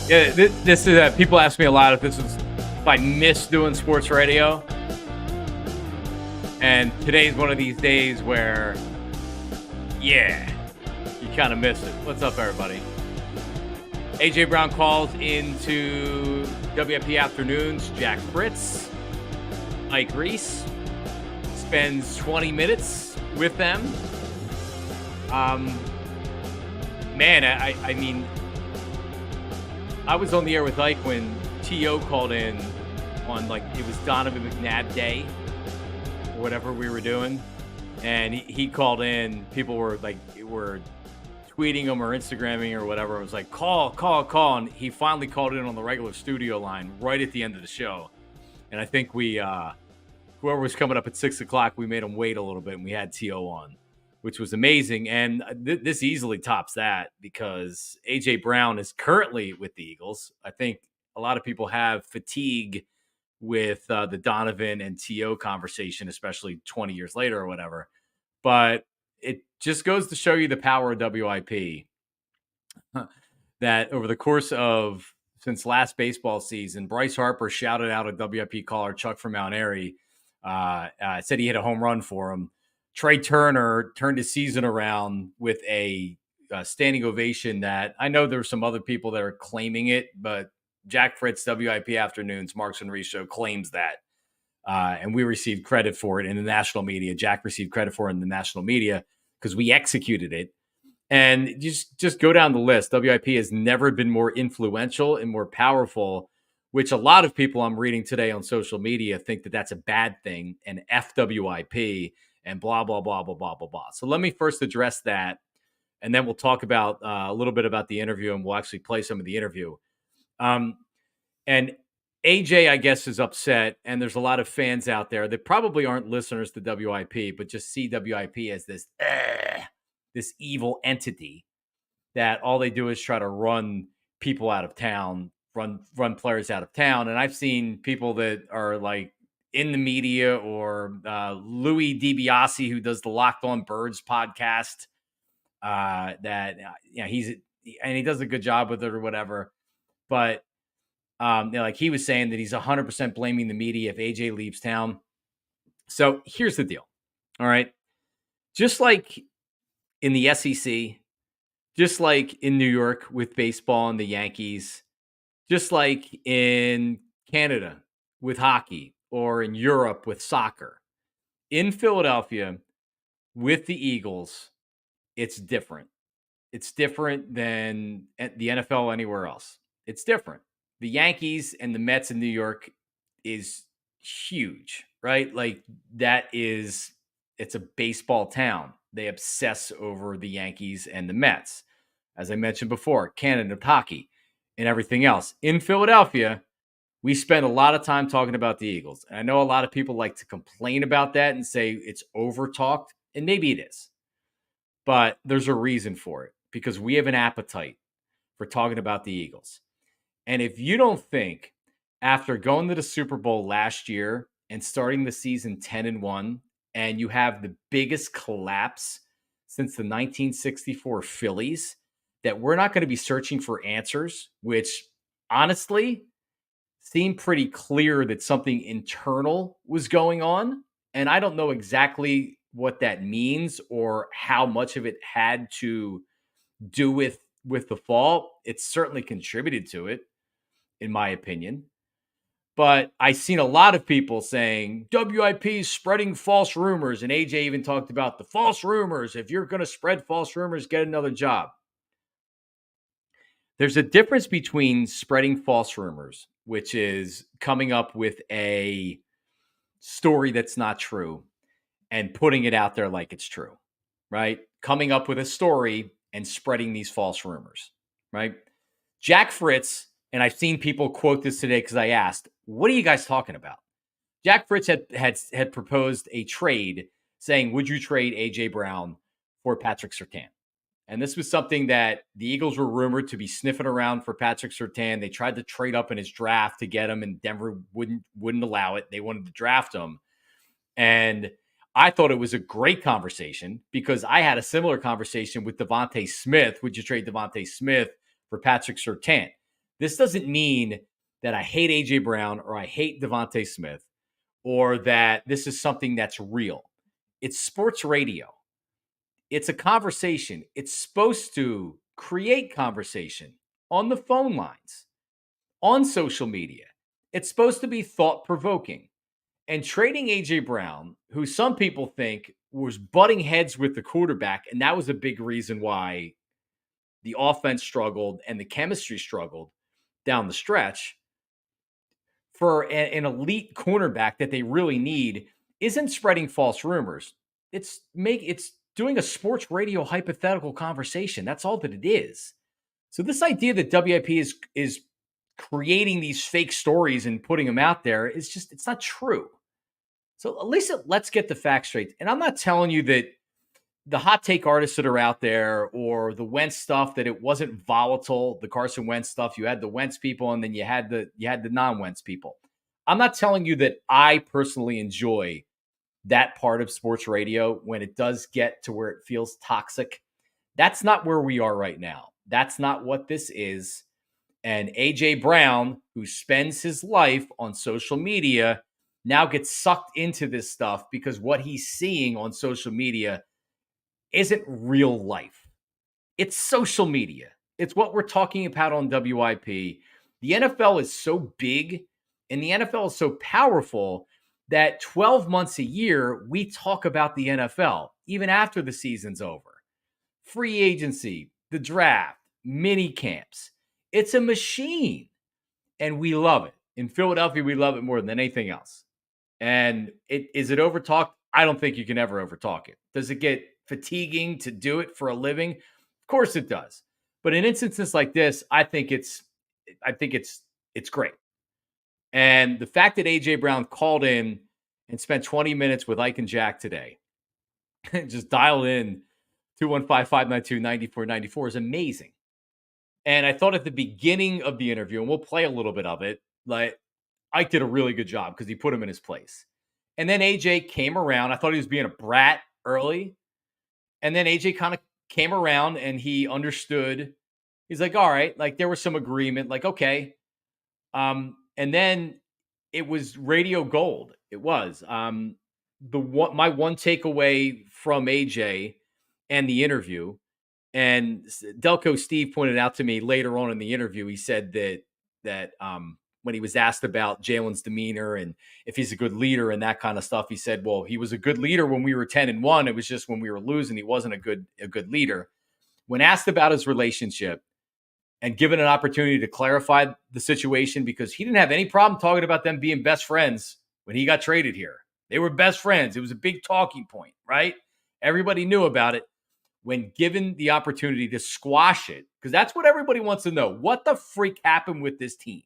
Yeah, this is people ask me a lot if I miss doing sports radio, and today's one of these days where, yeah, you kind of miss it. What's up, everybody? AJ Brown calls into WIP Afternoons. Jack Fritz, Mike Reese spends 20 minutes with them. Man, I mean, I was on the air with Ike when T.O. called in on, like, it was Donovan McNabb Day or whatever we were doing. And he called in. People were tweeting him or Instagramming or whatever. It was like, call. And he finally called in on the regular studio line right at the end of the show. And I think whoever was coming up at 6 o'clock, we made him wait a little bit and we had T.O. on, which was amazing. And this easily tops that because A.J. Brown is currently with the Eagles. I think a lot of people have fatigue with the Donovan and T.O. conversation, especially 20 years later or whatever. But it just goes to show you the power of WIP that over the course of since last baseball season, Bryce Harper shouted out a WIP caller, Chuck from Mount Airy, said he hit a home run for him. Trey Turner turned his season around with a standing ovation that I know there's some other people that are claiming it, but Jack Fritz, WIP Afternoons, Marks and Reese Show claims that. And we received credit for it in the national media. Jack received credit for it in the national media because we executed it. And just go down the list. WIP has never been more influential and more powerful, which a lot of people I'm reading today on social media think that that's a bad thing and FWIP and blah, blah, blah, blah, blah, blah, blah. So let me first address that. And then we'll talk about a little bit about the interview and we'll actually play some of the interview. And AJ, I guess, is upset. And there's a lot of fans out there that probably aren't listeners to WIP, but just see WIP as this evil entity that all they do is try to run people out of town, run players out of town. And I've seen people that are like in the media or Louis DiBiase, who does the Locked On Birds podcast, he does a good job with it or whatever. But like he was saying that he's 100% blaming the media if AJ leaves town. So here's the deal. All right. Just like in the SEC, just like in New York with baseball and the Yankees, just like in Canada with hockey or in Europe with soccer, in Philadelphia with the Eagles, it's different. It's different than the NFL anywhere else. It's different. The Yankees and the Mets in New York is huge, right? Like it's a baseball town. They obsess over the Yankees and the Mets. As I mentioned before, Canada hockey and everything else. In Philadelphia, we spend a lot of time talking about the Eagles. And I know a lot of people like to complain about that and say it's over-talked, and maybe it is. But there's a reason for it because we have an appetite for talking about the Eagles. And if you don't think after going to the Super Bowl last year and starting the season 10-1, and you have the biggest collapse since the 1964 Phillies, that we're not going to be searching for answers, which honestly seemed pretty clear that something internal was going on. And I don't know exactly what that means or how much of it had to do with the fall. It certainly contributed to it, in my opinion. But I've seen a lot of people saying WIP is spreading false rumors. And AJ even talked about the false rumors. If you're going to spread false rumors, get another job. There's a difference between spreading false rumors, which is coming up with a story that's not true and putting it out there like it's true, right? Coming up with a story and spreading these false rumors, right? Jack Fritz, and I've seen people quote this today because I asked, what are you guys talking about? Jack Fritz had proposed a trade saying, would you trade A.J. Brown for Patrick Surtain? And this was something that the Eagles were rumored to be sniffing around for Patrick Surtain. They tried to trade up in his draft to get him, and Denver wouldn't allow it. They wanted to draft him. And I thought it was a great conversation because I had a similar conversation with Devontae Smith. Would you trade Devontae Smith for Patrick Surtain? This doesn't mean that I hate AJ Brown or I hate Devontae Smith or that this is something that's real. It's sports radio. It's a conversation. It's supposed to create conversation on the phone lines, on social media. It's supposed to be thought provoking. And trading AJ Brown, who some people think was butting heads with the quarterback, and that was a big reason why the offense struggled and the chemistry struggled down the stretch, for an elite cornerback that they really need, isn't spreading false rumors. It's doing a sports radio hypothetical conversation. That's all that it is. So this idea that WIP is creating these fake stories and putting them out there is just, it's not true. So at least let's get the facts straight. And I'm not telling you that the hot take artists that are out there or the Wentz stuff, that it wasn't volatile, the Carson Wentz stuff. You had the Wentz people and then you had the non-Wentz people. I'm not telling you that I personally enjoy that part of sports radio when it does get to where it feels toxic. That's not where we are right now. That's not what this is. And AJ Brown, who spends his life on social media, now gets sucked into this stuff because what he's seeing on social media isn't real life. It's social media. It's what we're talking about on WIP. The NFL is so big and the NFL is so powerful that 12 months a year, we talk about the NFL, even after the season's over. Free agency, the draft, mini camps. It's a machine and we love it. In Philadelphia, we love it more than anything else. And is it overtalked? I don't think you can ever overtalk it. Does it get fatiguing to do it for a living? Of course it does. But in instances like this, I think it's great. And the fact that AJ Brown called in and spent 20 minutes with Ike and Jack today, just dial in 215-592-9494 is amazing. And I thought at the beginning of the interview, and we'll play a little bit of it, like Ike did a really good job because he put him in his place. And then AJ came around. I thought he was being a brat early. And then AJ kind of came around and he understood. He's like, all right, like there was some agreement, like, okay. And then it was radio gold. It was. My one takeaway from AJ and the interview, and Delco Steve pointed out to me later on in the interview, he said that when he was asked about Jalen's demeanor and if he's a good leader and that kind of stuff, he said, well, he was a good leader when we were 10-1. It was just when we were losing, he wasn't a good leader. When asked about his relationship and given an opportunity to clarify the situation, because he didn't have any problem talking about them being best friends when he got traded here. They were best friends. It was a big talking point, right? Everybody knew about it. When given the opportunity to squash it, because that's what everybody wants to know. What the freak happened with this team?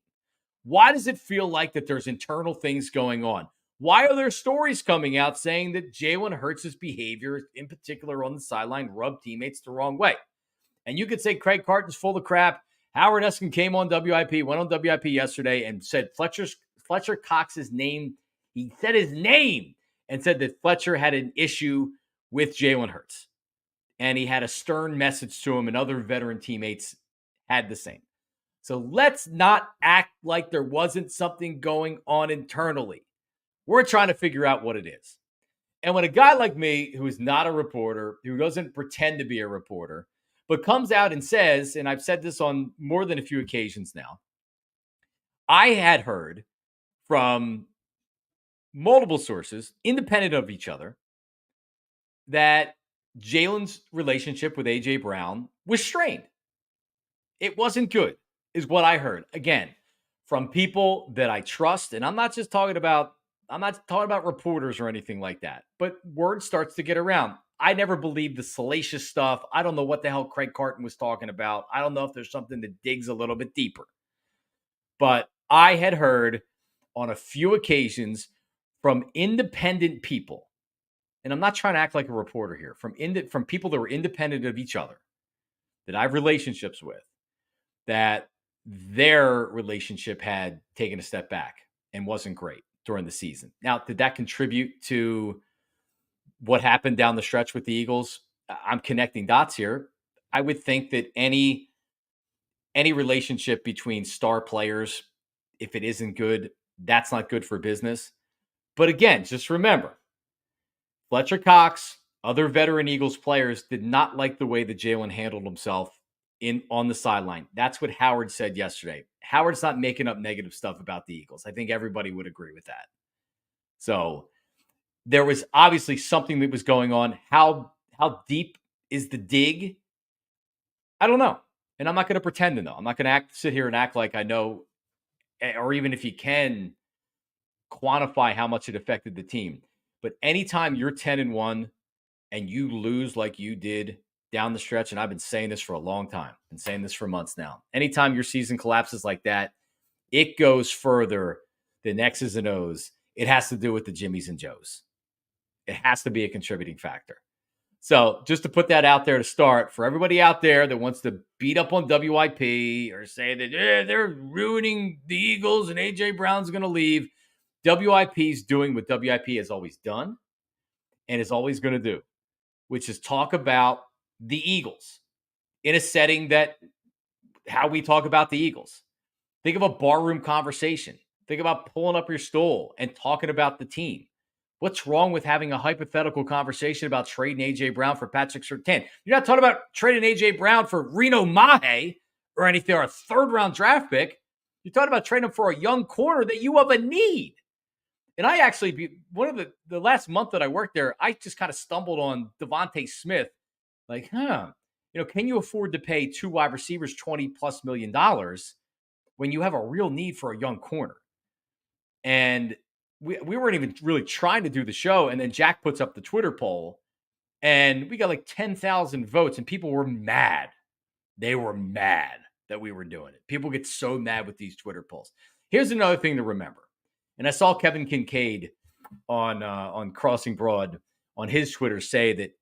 Why does it feel like that there's internal things going on? Why are there stories coming out saying that Jalen Hurts' behavior, in particular on the sideline, rubbed teammates the wrong way? And you could say Craig Carton's full of crap. Howard Eskin came on WIP, went on WIP yesterday and said Fletcher Cox's name. He said his name and said that Fletcher had an issue with Jalen Hurts. And he had a stern message to him, and other veteran teammates had the same. So let's not act like there wasn't something going on internally. We're trying to figure out what it is. And when a guy like me, who is not a reporter, who doesn't pretend to be a reporter, but comes out and says, and I've said this on more than a few occasions now, I had heard from multiple sources, independent of each other, that Jalen's relationship with AJ Brown was strained. It wasn't good, is what I heard. Again, from people that I trust, and I'm not talking about reporters or anything like that, but word starts to get around. I never believed the salacious stuff. I don't know what the hell Craig Carton was talking about. I don't know if there's something that digs a little bit deeper. But I had heard on a few occasions from independent people, and I'm not trying to act like a reporter here, from people that were independent of each other, that I have relationships with, that their relationship had taken a step back and wasn't great during the season. Now, did that contribute to what happened down the stretch with the Eagles? I'm connecting dots here. I would think that any any relationship between star players, if it isn't good, that's not good for business. But again, just remember, Fletcher Cox, other veteran Eagles players did not like the way that Jalen handled himself in on the sideline. That's what Howard said yesterday. Howard's not making up negative stuff about the Eagles. I think everybody would agree with that. So there was obviously something that was going on. How deep is the dig? I don't know. And I'm not going to pretend to know. I'm not going to sit here and act like I know, or even if you can quantify how much it affected the team. But anytime you're 10-1 and you lose like you did down the stretch, and I've been saying this for a long time, been saying this for months now. Anytime your season collapses like that, it goes further than X's and O's. It has to do with the Jimmies and Joes. It has to be a contributing factor. So just to put that out there to start, for everybody out there that wants to beat up on WIP or say that they're ruining the Eagles and A.J. Brown's going to leave, WIP's doing what WIP has always done and is always going to do, which is talk about the Eagles in a setting that how we talk about the Eagles. Think of a barroom conversation. Think about pulling up your stool and talking about the team. What's wrong with having a hypothetical conversation about trading A.J. Brown for Patrick Surtain? You're not talking about trading A.J. Brown for Reno Mahe or anything, or a third-round draft pick. You're talking about trading him for a young corner that you have a need. And I actually, one of the last month that I worked there, I just kind of stumbled on Devontae Smith. Like, can you afford to pay two wide receivers $20+ million when you have a real need for a young corner? And we weren't even really trying to do the show. And then Jack puts up the Twitter poll and we got like 10,000 votes and people were mad. They were mad that we were doing it. People get so mad with these Twitter polls. Here's another thing to remember. And I saw Kevin Kincaid on Crossing Broad on his Twitter say that,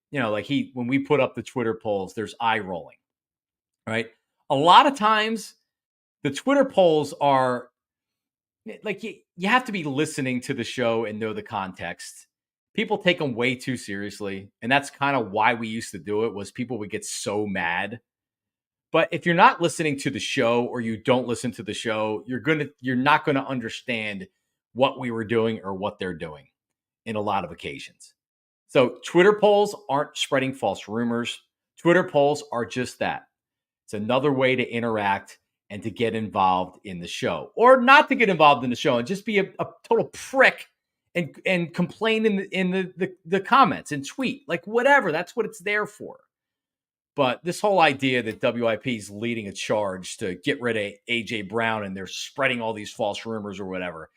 when we put up the Twitter polls, there's eye rolling, right? A lot of times the Twitter polls are like, you have to be listening to the show and know the context. People take them way too seriously. And that's kind of why we used to do it, was people would get so mad. But if you're not listening to the show, or you don't listen to the show, you're not going to understand what we were doing or what they're doing in a lot of occasions. So Twitter polls aren't spreading false rumors. Twitter polls are just that. It's another way to interact and to get involved in the show, or not to get involved in the show and just be a total prick and complain in the comments and tweet, like whatever. That's what it's there for. But this whole idea that WIP is leading a charge to get rid of A.J. Brown and they're spreading all these false rumors or whatever,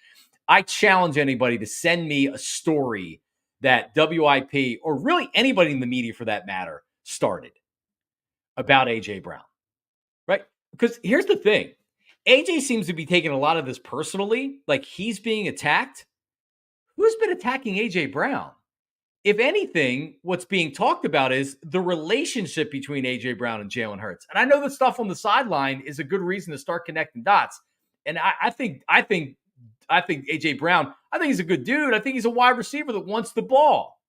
I challenge anybody to send me a story that WIP, or really anybody in the media for that matter, started about A.J. Brown, right? Because here's the thing. A.J. seems to be taking a lot of this personally, like he's being attacked. Who's been attacking A.J. Brown? If anything, what's being talked about is the relationship between A.J. Brown and Jalen Hurts. And I know that stuff on the sideline is a good reason to start connecting dots. And I think A.J. Brown, I think he's a good dude. I think he's a wide receiver that wants the ball.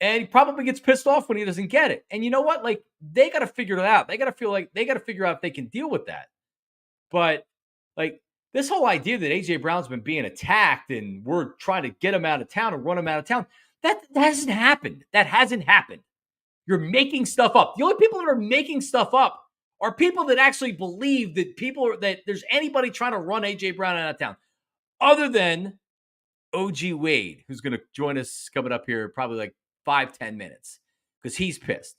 And he probably gets pissed off when he doesn't get it. And you know what? Like, they got to figure it out. They got to figure out if they can deal with that. But like, this whole idea that A.J. Brown's been being attacked and we're trying to get him out of town or run him out of town, that hasn't happened. That hasn't happened. You're making stuff up. The only people that are making stuff up are people that actually believe that there's anybody trying to run A.J. Brown out of town, other than OG Wade, who's going to join us coming up here probably like 5-10 minutes, because he's pissed.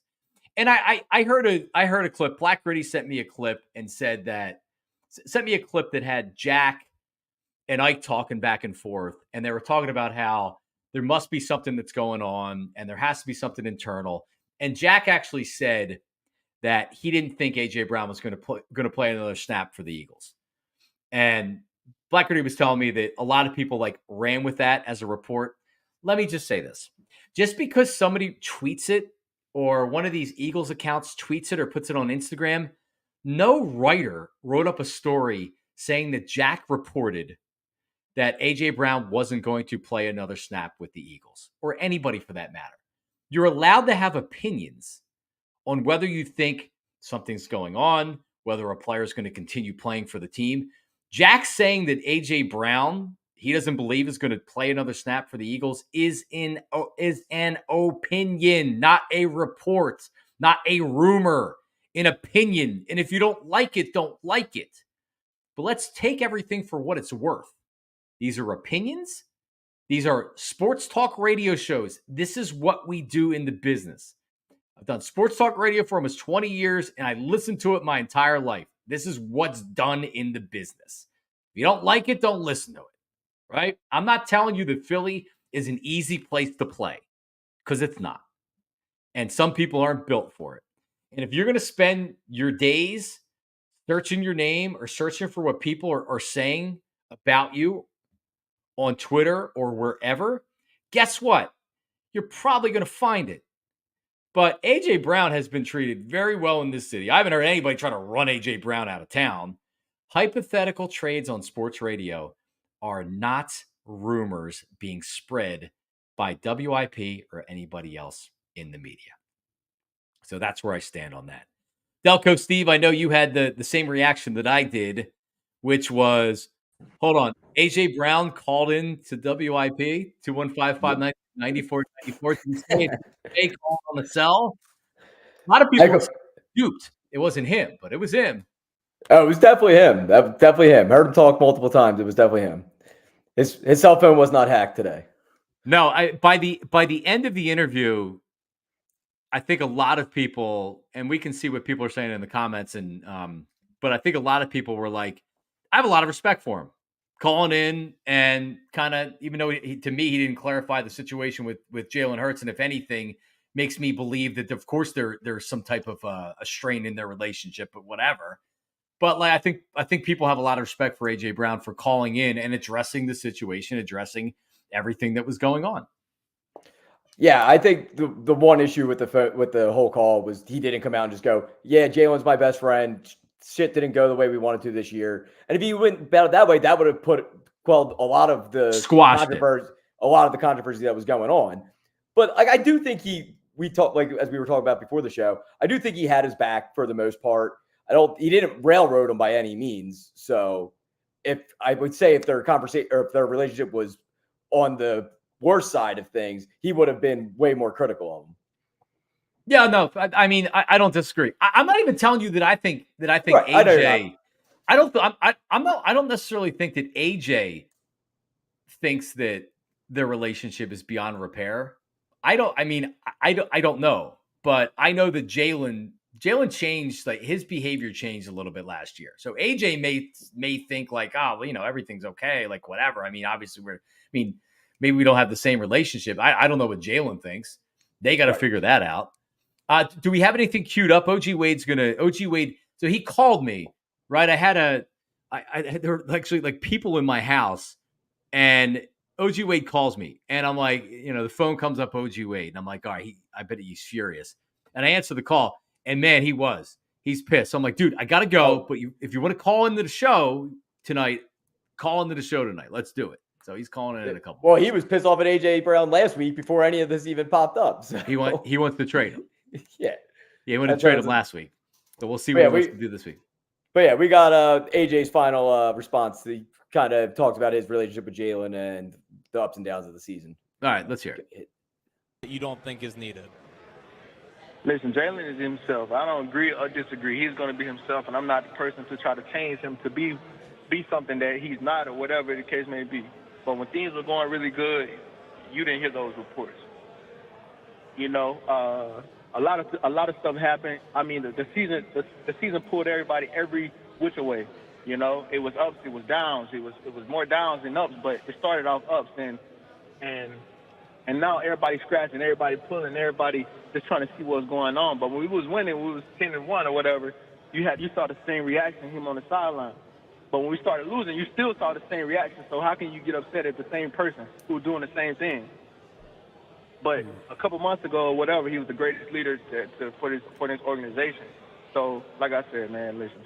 And I heard a clip. Black Gritty sent me a clip and sent me a clip that had Jack and Ike talking back and forth, and they were talking about how there must be something that's going on and there has to be something internal. And Jack actually said that he didn't think A.J. Brown was going to play another snap for the Eagles. And Black Gritty was telling me that a lot of people like ran with that as a report. Let me just say this. Just because somebody tweets it, or one of these Eagles accounts tweets it or puts it on Instagram, no writer wrote up a story saying that Jack reported that A.J. Brown wasn't going to play another snap with the Eagles, or anybody for that matter. You're allowed to have opinions on whether you think something's going on, whether a player is going to continue playing for the team. Jack saying that A.J. Brown, he doesn't believe is going to play another snap for the Eagles is an opinion, not a report, not a rumor, an opinion. And if you don't like it, don't like it. But let's take everything for what it's worth. These are opinions. These are sports talk radio shows. This is what we do in the business. I've done sports talk radio for almost 20 years, and I listened to it my entire life. This is what's done in the business. If you don't like it, don't listen to it, right? I'm not telling you that Philly is an easy place to play, because it's not. And some people aren't built for it. And if you're going to spend your days searching your name or searching for what people are saying about you on Twitter or wherever, guess what? You're probably going to find it. But A.J. Brown has been treated very well in this city. I haven't heard anybody try to run A.J. Brown out of town. Hypothetical trades on sports radio are not rumors being spread by WIP or anybody else in the media. So that's where I stand on that. Delco Steve, I know you had the same reaction that I did, which was, hold on, A.J. Brown called in to WIP, 215-590-9494. Did he say A.J. called on the cell? A lot of people were duped. It wasn't him, but it was him. Oh, it was definitely him. Definitely him. Heard him talk multiple times. It was definitely him. His cell phone was not hacked today. No, by the end of the interview, I think a lot of people, and we can see what people are saying in the comments, and but I think a lot of people were like, I have a lot of respect for him calling in and kind of, even though to me he didn't clarify the situation with Jalen Hurts, and if anything, makes me believe that of course there's some type of a strain in their relationship, but whatever. But like I think people have a lot of respect for A.J. Brown for calling in and addressing the situation, addressing everything that was going on. Yeah, I think the one issue with the whole call was he didn't come out and just go, yeah, Jalen's my best friend. Shit didn't go the way we wanted to this year. And if he went about it that way, that would have quelled a lot of the controversy that was going on. But like, I do think as we were talking about before the show, I do think he had his back for the most part. He didn't railroad him by any means. So if their conversation or if their relationship was on the worst side of things, he would have been way more critical of him. Yeah, no, I mean, I don't disagree. I'm not even telling you that I think right, AJ. I don't necessarily think that AJ thinks that their relationship is beyond repair. I don't know, but I know that Jalen changed, like his behavior changed a little bit last year. So AJ may think like, oh, well, everything's okay, like whatever. I mean, obviously maybe we don't have the same relationship. I don't know what Jalen thinks. They got to figure that out. Do we have anything queued up? OG Wade. So he called me, right? There were actually like people in my house, and OG Wade calls me, and I'm like, the phone comes up, OG Wade, and I'm like, all right, I bet he's furious. And I answer the call, and man, he's pissed. So I'm like, dude, I gotta go. But if you want to call into the show tonight, call into the show tonight. Let's do it. So he's calling in a couple. Well, he was pissed off at A.J. Brown last week before any of this even popped up. So. He wants to trade him. Yeah, he wanted to trade him last week. So we'll see what he wants to do this week. But yeah, we got AJ's final response. He kind of talked about his relationship with Jalen and the ups and downs of the season. All right, let's hear it. You don't think is needed? Listen, Jalen is himself. I don't agree or disagree. He's going to be himself, and I'm not the person to try to change him to be something that he's not or whatever the case may be. But when things were going really good, you didn't hear those reports. A lot of stuff happened. I mean, the season pulled everybody every which way. It was ups, it was downs. It was more downs than ups, but it started off ups, and now everybody's scratching, everybody pulling, everybody just trying to see what's going on. But when we was winning, we was 10-1 or whatever. You saw the same reaction him on the sideline. But when we started losing, you still saw the same reaction. So how can you get upset at the same person who's doing the same thing? But a couple months ago or whatever, he was the greatest leader for this organization. So, like I said, man, listen,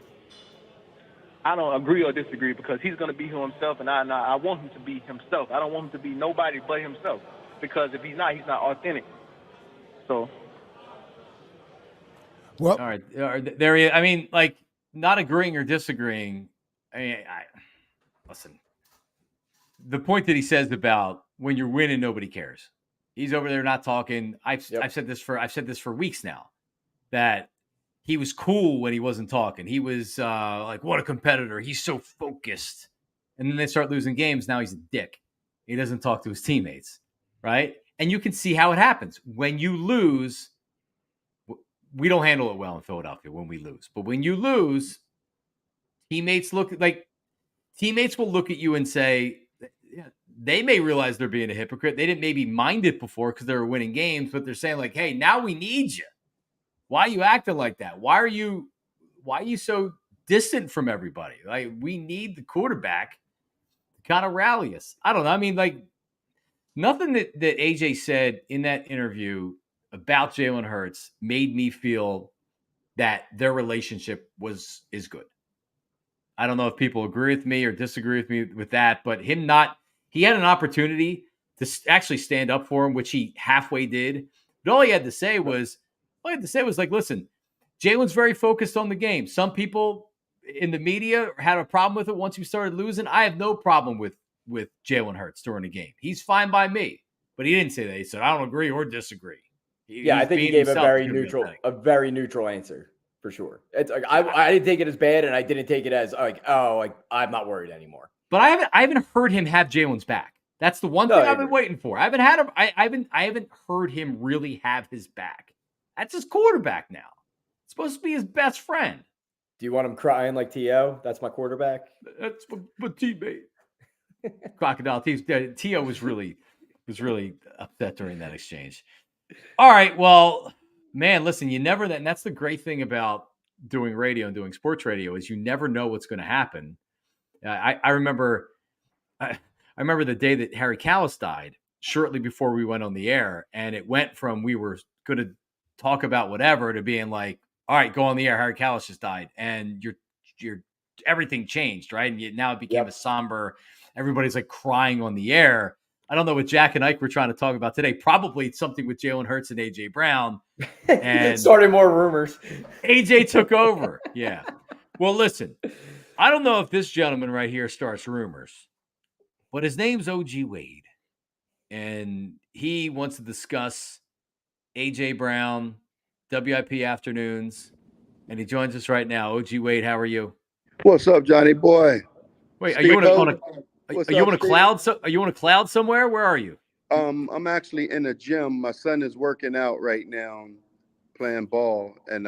I don't agree or disagree because he's going to be himself, and I want him to be himself. I don't want him to be nobody but himself because if he's not authentic. So. Well, all right, there he is. I mean, like, not agreeing or disagreeing. Listen. The point that he says about when you're winning, nobody cares. He's over there not talking. I've said this for weeks now, that he was cool when he wasn't talking. He was like, what a competitor. He's so focused. And then they start losing games. Now he's a dick. He doesn't talk to his teammates, right? And you can see how it happens. When you lose, we don't handle it well in Philadelphia when we lose. But when you lose, teammates will look at you and say, yeah, they may realize they're being a hypocrite. They didn't maybe mind it before because they were winning games, but they're saying like, hey, now we need you. Why are you acting like that? Why are you so distant from everybody? Like, we need the quarterback to kind of rally us. I don't know. I mean, like, nothing that AJ said in that interview about Jalen Hurts made me feel that their relationship is good. I don't know if people agree with me or disagree with me with that, but he had an opportunity to actually stand up for him, which he halfway did. But all he had to say was like, listen, Jalen's very focused on the game. Some people in the media had a problem with it once you started losing. I have no problem with Jalen Hurts during the game. He's fine by me. But he didn't say that. He said, I don't agree or disagree. I think he gave a very neutral answer. For sure. It's like I didn't take it as bad, and I didn't take it as like, oh, like I'm not worried anymore. But I haven't heard him have Jalen's back. That's the one thing I've been waiting for. I haven't heard him really have his back. That's his quarterback now. It's supposed to be his best friend. Do you want him crying like T.O.? That's my quarterback. That's my teammate. Crocodile teeth. T.O. was really upset during that exchange. All right, well. Man, listen, and that's the great thing about doing radio and doing sports radio is you never know what's going to happen. I remember the day that Harry Callis died, shortly before we went on the air, and it went from we were going to talk about whatever to being like, all right, go on the air. Harry Callis just died, and you're everything changed, right? And now it became a somber. Everybody's like crying on the air. I don't know what Jack and Ike were trying to talk about today. Probably it's something with Jalen Hurts and AJ Brown. And started more rumors. AJ took over. Yeah. Well, listen, I don't know if this gentleman right here starts rumors, but his name's OG Wade. And he wants to discuss AJ Brown, WIP Afternoons. And he joins us right now. OG Wade, how are you? What's up, Johnny boy? Wait, are you on a cloud? Are you on a cloud somewhere? Where are you? I'm actually in a gym. My son is working out right now, playing ball, and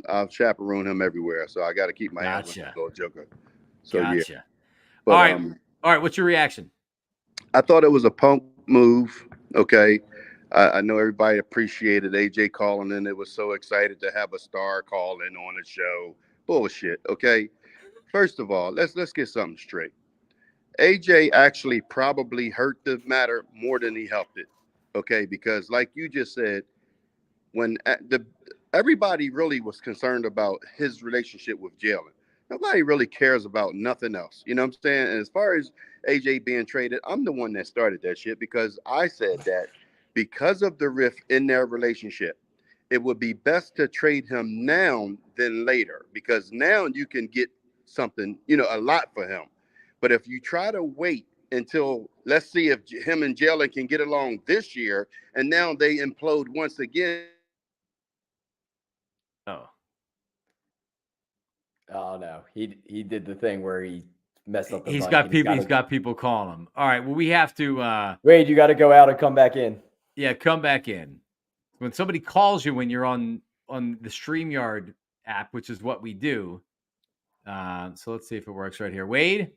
I'll chaperone him everywhere. So I got to keep my hands on the little joker. So gotcha. Yeah. But, all right. What's your reaction? I thought it was a punk move. Okay. I know everybody appreciated AJ calling in. It was so excited to have a star call in on the show. Bullshit. Okay. First of all, let's get something straight. AJ actually probably hurt the matter more than he helped it, okay? Because like you just said, when everybody really was concerned about his relationship with Jalen, nobody really cares about nothing else. You know what I'm saying? And as far as AJ being traded, I'm the one that started that shit because I said that because of the rift in their relationship, it would be best to trade him now than later because now you can get something, a lot for him. But if you try to wait until, let's see if him and Jalen can get along this year, and now they implode once again. Oh no, he did the thing where he messed up. He's got people calling him. All right, well we have to. Wade, you got to go out and come back in. Yeah, come back in. When somebody calls you when you're on the StreamYard app, which is what we do. So let's see if it works right here. Wade.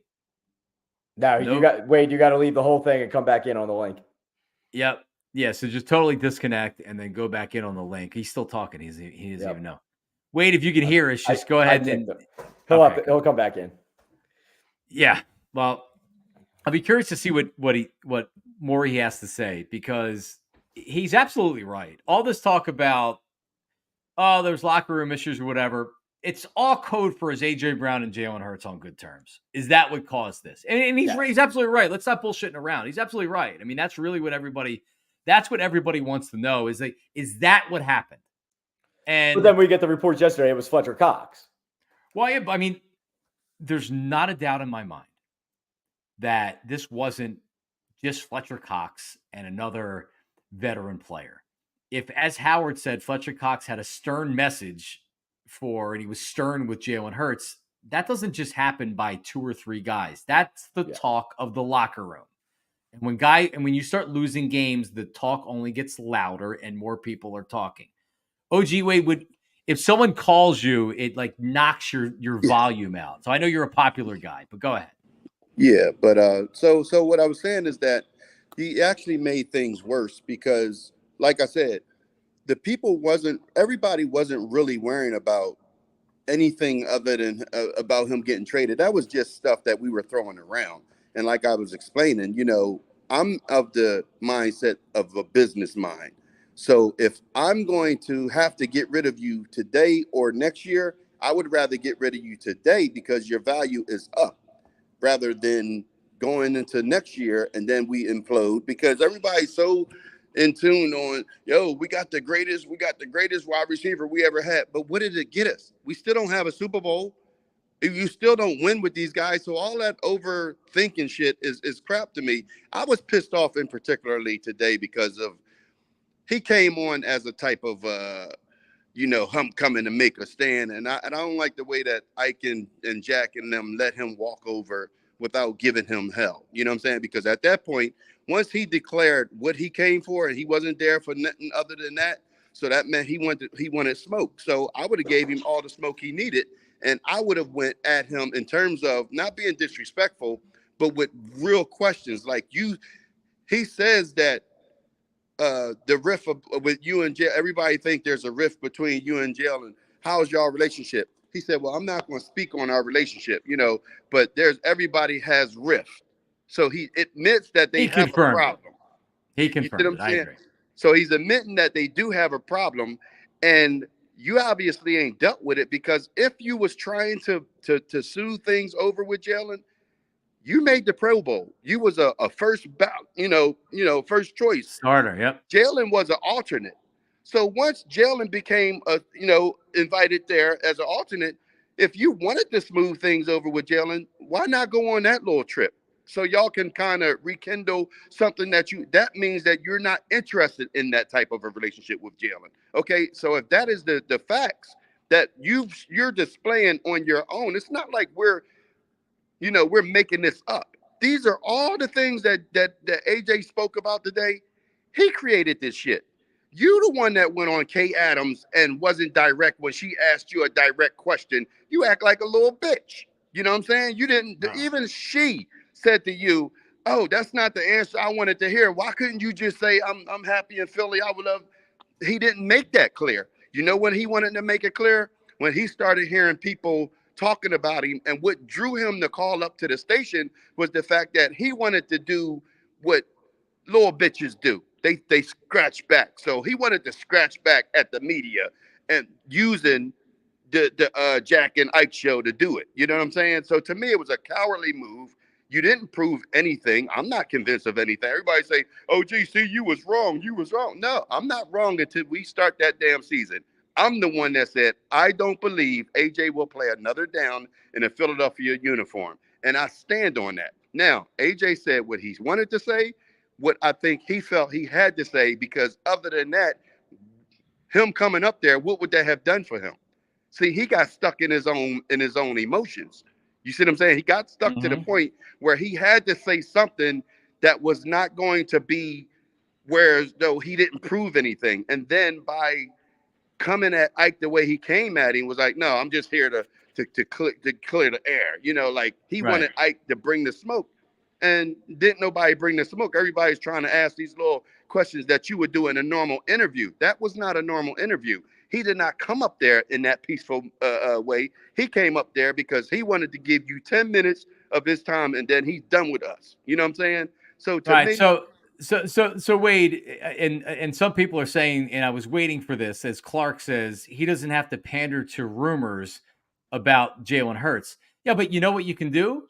No, nope. You got to leave the whole thing and come back in on the link. Yep. Yeah. So just totally disconnect and then go back in on the link. He's still talking. He doesn't even know. Wade, if you can hear us, just go ahead and he'll come back in. Yeah. Well, I'll be curious to see what more he has to say because he's absolutely right. All this talk about there's locker room issues or whatever. It's all code for his AJ Brown and Jalen Hurts on good terms. Is that what caused this? And he's absolutely right. Let's not bullshitting around. He's absolutely right. I mean, that's really what everybody wants to know is that what happened? And but then we get the reports yesterday. It was Fletcher Cox. Well, yeah, I mean, there's not a doubt in my mind that this wasn't just Fletcher Cox and another veteran player. If, as Howard said, Fletcher Cox had a stern message and he was stern with Jalen Hurts, that doesn't just happen by 2 or 3 guys. That's the talk of the locker room. And when you start losing games, the talk only gets louder and more people are talking. OG Wade if someone calls you, it like knocks your volume out. So I know you're a popular guy, but go ahead. Yeah, but so what I was saying is that he actually made things worse because, like I said, everybody wasn't really worrying about anything other than about him getting traded. That was just stuff that we were throwing around. And like I was explaining, I'm of the mindset of a business mind. So if I'm going to have to get rid of you today or next year, I would rather get rid of you today because your value is up rather than going into next year and then we implode because everybody's so in tune on, we got the greatest wide receiver we ever had. But what did it get us? We still don't have a Super Bowl. You still don't win with these guys. So all that overthinking shit is crap to me. I was pissed off in particularly today because of he came on as a type of him coming to make a stand. And I don't like the way that Ike and Jack and them let him walk over without giving him hell. You know what I'm saying? Because at that point, once he declared what he came for and he wasn't there for nothing other than that, so that meant he wanted smoke. So I would have gave him all the smoke he needed. And I would have went at him in terms of not being disrespectful, but with real questions. Like he says that the rift with you and Jalen, everybody think there's a rift between you and Jalen. How's y'all relationship? He said, well, I'm not going to speak on our relationship, but everybody has rift. So he admits that they have a problem. He confirmed it. I agree. So he's admitting that they do have a problem, and you obviously ain't dealt with it because if you was trying to smooth things over with Jalen, you made the Pro Bowl. You was a first first choice starter. Yep. Jalen was an alternate. So once Jalen became invited there as an alternate, if you wanted to smooth things over with Jalen, why not go on that little trip? So y'all can kind of rekindle something that means that you're not interested in that type of a relationship with Jalen. Okay, so if that is the facts that you're displaying on your own, it's not like we're making this up. These are all the things that AJ spoke about today. He created this shit. You the one that went on Kay Adams and wasn't direct when she asked you a direct question. You act like a little bitch. You know what I'm saying? You didn't. Even she said to you, "Oh, that's not the answer I wanted to hear. Why couldn't you just say I'm happy in Philly? I would love." He didn't make that clear. You know when he wanted to make it clear? When he started hearing people talking about him, and what drew him to call up to the station was the fact that he wanted to do what little bitches do. They scratch back. So he wanted to scratch back at the media and using the Jack and Ike show to do it. You know what I'm saying? So to me, it was a cowardly move. You didn't prove anything. I'm not convinced of anything. Everybody say, "Oh, gee, see, you was wrong. You was wrong." No, I'm not wrong until we start that damn season. I'm the one that said, I don't believe AJ will play another down in a Philadelphia uniform. And I stand on that. Now, AJ said what he wanted to say, what I think he felt he had to say, because other than that, him coming up there, what would that have done for him? See, he got stuck in his own emotions. You see what I'm saying? He got stuck to the point where he had to say something that was not going to be whereas though he didn't prove anything. And then by coming at Ike the way he came at him was like, no, I'm just here to clear the air. Like he wanted Ike to bring the smoke. And didn't nobody bring the smoke. Everybody's trying to ask these little questions that you would do in a normal interview. That was not a normal interview. He did not come up there in that peaceful way. He came up there because he wanted to give you 10 minutes of his time, and then he's done with us. You know what I'm saying? So to me, So Wade, and some people are saying, and I was waiting for this, as Clark says, he doesn't have to pander to rumors about Jalen Hurts. Yeah, but you know what you can do?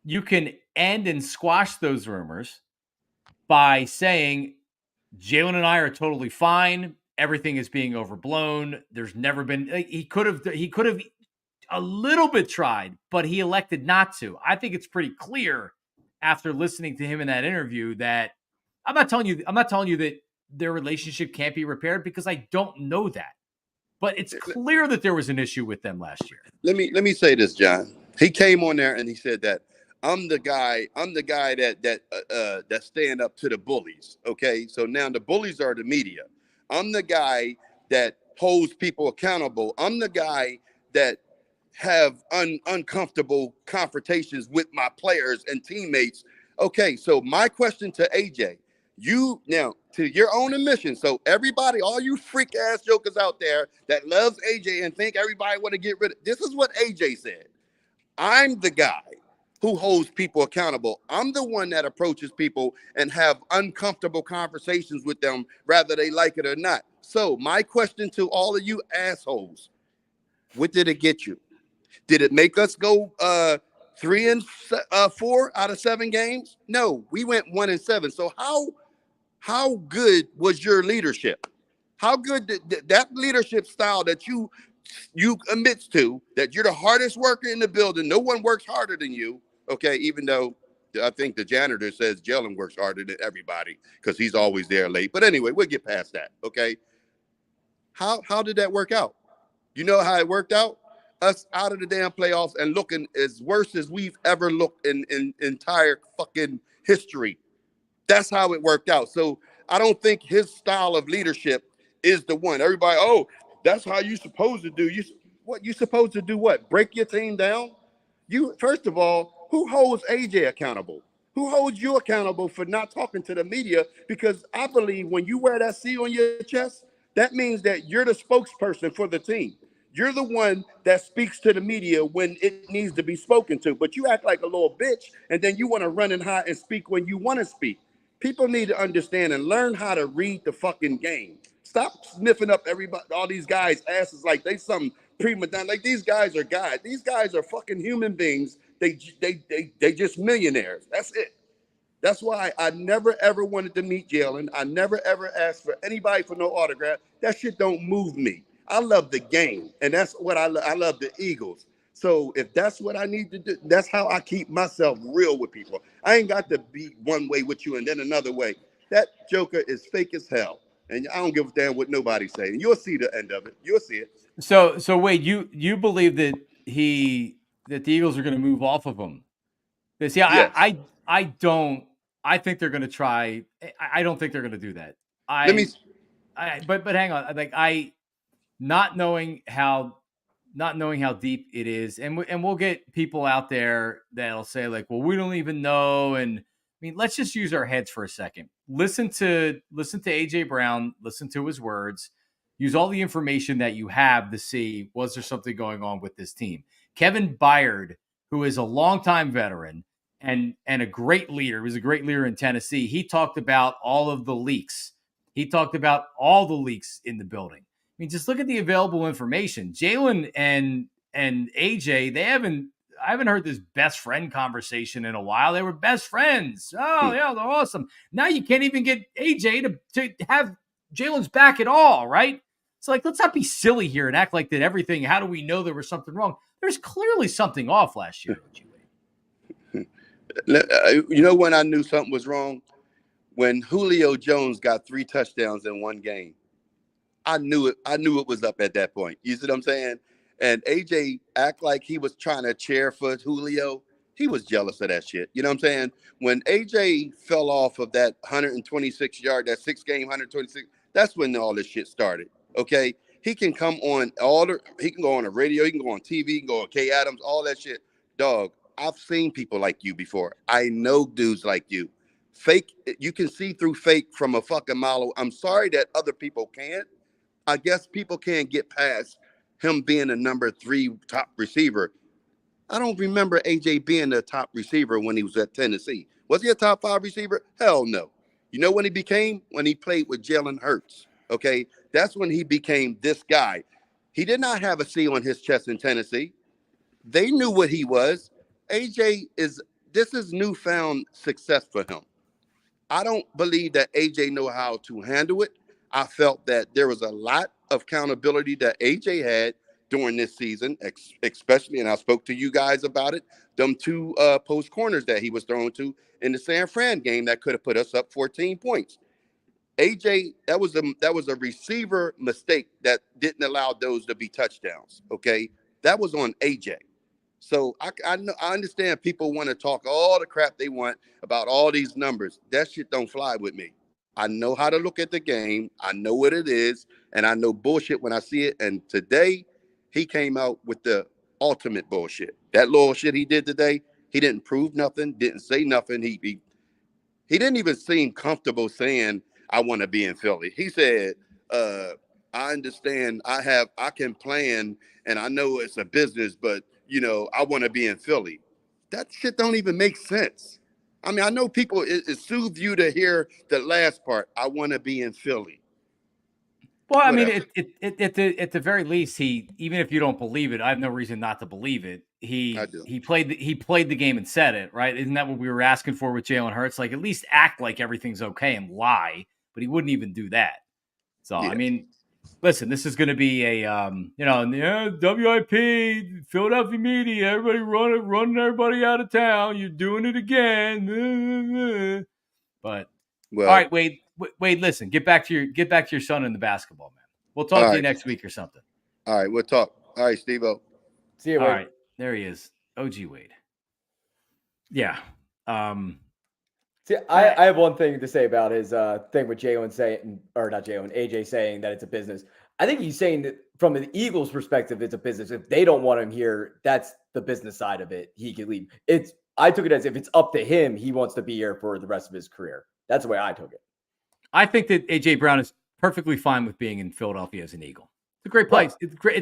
You can end and squash those rumors by saying Jalen and I are totally fine. Everything is being overblown. There's never been. He could have a little bit tried, but he elected not to. I think it's pretty clear after listening to him in that interview that I'm not telling you that their relationship can't be repaired because I don't know that. But it's clear that there was an issue with them last year. Let me say this, John. He came on there and he said that I'm the guy that stand up to the bullies. Okay, so now the bullies are the media. I'm the guy that holds people accountable. I'm the guy that have uncomfortable confrontations with my players and teammates. Okay, so my question to AJ, you now to your own admission. So everybody, all you freak ass jokers out there that loves AJ and think everybody want to get rid of this is what AJ said. I'm the guy who holds people accountable. I'm the one that approaches people and have uncomfortable conversations with them, whether they like it or not. So my question to all of you assholes, what did it get you? Did it make us go 3-4 out of 7 games? No, we went 1-7. So how good was your leadership? How good did that leadership style that you admits to, that you're the hardest worker in the building, no one works harder than you, okay, even though I think the janitor says Jalen works harder than everybody because he's always there late. But anyway, we'll get past that, okay? How did that work out? You know how it worked out? Us out of the damn playoffs and looking as worse as we've ever looked in entire fucking history. That's how it worked out. So I don't think his style of leadership is the one. Everybody, oh, that's how you supposed to do. You supposed to do what? Break your team down? You first of all, who holds AJ accountable? Who holds you accountable for not talking to the media? Because I believe when you wear that C on your chest, that means that you're the spokesperson for the team. You're the one that speaks to the media when it needs to be spoken to. But you act like a little bitch, and then you want to run and hide and speak when you want to speak. People need to understand and learn how to read the fucking game. Stop sniffing up everybody, all these guys' asses like they some prima donna. Like these guys are guys. These guys are fucking human beings. They just millionaires. That's it. That's why I never ever wanted to meet Jalen. I never ever asked for anybody for no autograph. That shit don't move me. I love the game, and that's what I love the Eagles. So if that's what I need to do, that's how I keep myself real with people. I ain't got to be one way with you and then another way. That joker is fake as hell, and I don't give a damn what nobody say. And you'll see the end of it. You'll see it. So wait, you believe that the Eagles are going to move off of him? Because Yes. I don't. I think they're going to try. I don't think they're going to do that. But hang on. Like not knowing how deep it is, and we'll get people out there that'll say like, well, we don't even know. And I mean, let's just use our heads for a second. Listen to AJ Brown. Listen to his words. Use all the information that you have to see, was there something going on with this team? Kevin Byard, who is a longtime veteran and a great leader, was a great leader in Tennessee. He talked about all of the leaks. He talked about all the leaks in the building. I mean, just look at the available information. Jalen and AJ, I haven't heard this best friend conversation in a while. They were best friends. Oh, yeah, they're awesome. Now you can't even get AJ to have Jalen's back at all, right? So, like, let's not be silly here and act like that everything, how do we know there was something wrong? There's clearly something off last year. You know when I knew something was wrong? When Julio Jones got 3 touchdowns in one game. I knew it was up at that point. You see what I'm saying? And AJ act like he was trying to cheer for Julio. He was jealous of that shit. You know what I'm saying? When AJ fell off of that 126-yard, that 6-game 126, that's when all this shit started. Okay? He can come on he can go on the radio, he can go on TV, he can go on K Adams, all that shit. Dog, I've seen people like you before. I know dudes like you. Fake, you can see through fake from a fucking mile away. I'm sorry that other people can't. I guess people can't get past him being a number 3 top receiver. I don't remember AJ being the top receiver when he was at Tennessee. Was he a top 5 receiver? Hell no. You know when he became? When he played with Jalen Hurts. Okay? That's when he became this guy. He did not have a C on his chest in Tennessee. They knew what he was. This is newfound success for him. I don't believe that AJ know how to handle it. I felt that there was a lot of accountability that AJ had during this season, especially, and I spoke to you guys about it, them two post corners that he was thrown to in the San Fran game that could have put us up 14 points. AJ, that was a receiver mistake that didn't allow those to be touchdowns. Okay, that was on AJ. So I know, I understand people want to talk all the crap they want about all these numbers. That shit don't fly with me. I know how to look at the game. I know what it is, and I know bullshit when I see it. And today, he came out with the ultimate bullshit. That little shit he did today, he didn't prove nothing, didn't say nothing. He didn't even seem comfortable saying, I want to be in Philly. He said, I understand I can plan and I know it's a business, but I want to be in Philly. That shit don't even make sense. I mean, I know people, it soothes you to hear the last part. I want to be in Philly. Well, I mean, Whatever. at the very least, even if you don't believe it, I have no reason not to believe it. I do. He played the game and said it, right? Isn't that what we were asking for with Jalen Hurts? Like, at least act like everything's okay and lie, but he wouldn't even do that. So, Yeah. I mean, listen, this is going to be a WIP, Philadelphia media, everybody running everybody out of town. You're doing it again. But Well, all right, Wade, listen, get back to your son in the basketball, man. We'll talk all to you right. next week or something. All right, we'll talk. All right, Steve-O. See you, All Wade. right, there he is, OG Wade. Yeah. See, I have one thing to say about his thing with Jalen saying, or not Jalen, AJ saying that it's a business. I think he's saying that from the Eagles' perspective, it's a business. If they don't want him here, that's the business side of it. He can leave. I took it as if it's up to him, he wants to be here for the rest of his career. That's the way I took it. I think that AJ Brown is perfectly fine with being in Philadelphia as an Eagle. It's a great place. Right. It's great.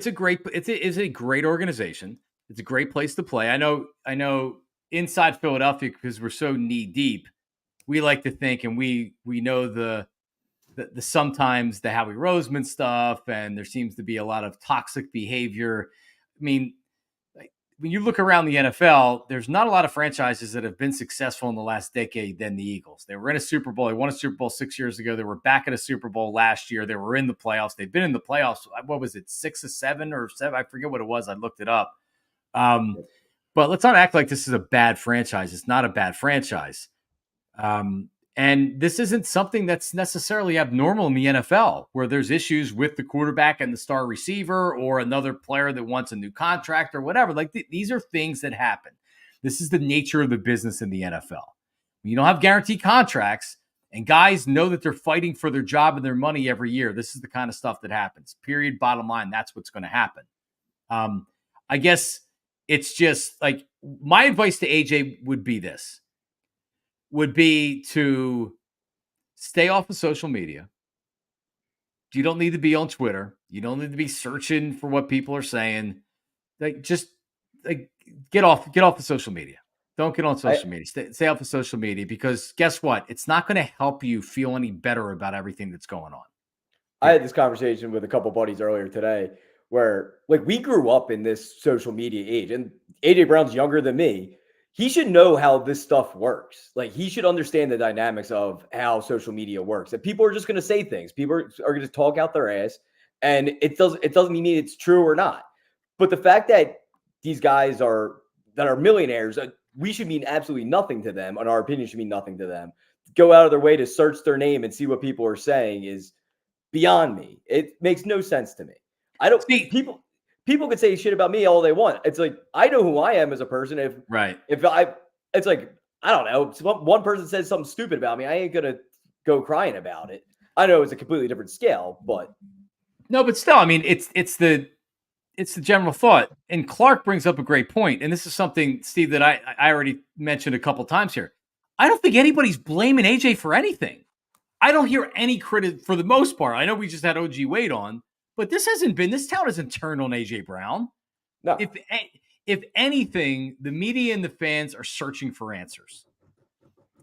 It's a great organization. It's a great place to play. I know inside Philadelphia, because we're so knee deep, we like to think, and we know the sometimes the Howie Roseman stuff, and there seems to be a lot of toxic behavior. I mean, when you look around the NFL, there's not a lot of franchises that have been successful in the last decade than the Eagles. They were in a Super Bowl. They won a Super Bowl 6 years ago. They were back in a Super Bowl last year. They were in the playoffs. They've been in the playoffs. What was it, 6 or 7 or 7? I forget what it was. I looked it up. But let's not act like this is a bad franchise. It's not a bad franchise. And this isn't something that's necessarily abnormal in the NFL, where there's issues with the quarterback and the star receiver or another player that wants a new contract or whatever. Like these are things that happen. This is the nature of the business in the NFL. When you don't have guaranteed contracts and guys know that they're fighting for their job and their money every year, this is the kind of stuff that happens. Period. Bottom line, that's what's going to happen. I guess it's just like my advice to AJ would be to stay off of social media. You don't need to be on Twitter. You don't need to be searching for what people are saying. Just get off of social media. Don't get on social media. Stay off of social media, because guess what? It's not going to help you feel any better about everything that's going on. I had this conversation with a couple buddies earlier today where, like, we grew up in this social media age, and AJ Brown's younger than me. He should know how this stuff works. Like, he should understand the dynamics of how social media works. That people are just going to say things. People are going to talk out their ass, and it doesn't mean it's true or not. But the fact that these guys are millionaires, we should mean absolutely nothing to them, and our opinion should mean nothing to them. Go out of their way to search their name and see what people are saying is beyond me. It makes no sense to me. I don't. People could say shit about me all they want. It's like, I know who I am as a person. It's like, I don't know. If one person says something stupid about me, I ain't gonna go crying about it. I know it's a completely different scale, but no, but still, I mean, it's the general thought. And Clark brings up a great point, and this is something, Steve, that I already mentioned a couple times here. I don't think anybody's blaming AJ for anything. I don't hear any credit for the most part. I know we just had OG Wade on, but this town hasn't turned on AJ Brown. no. If anything, the media and the fans are searching for answers.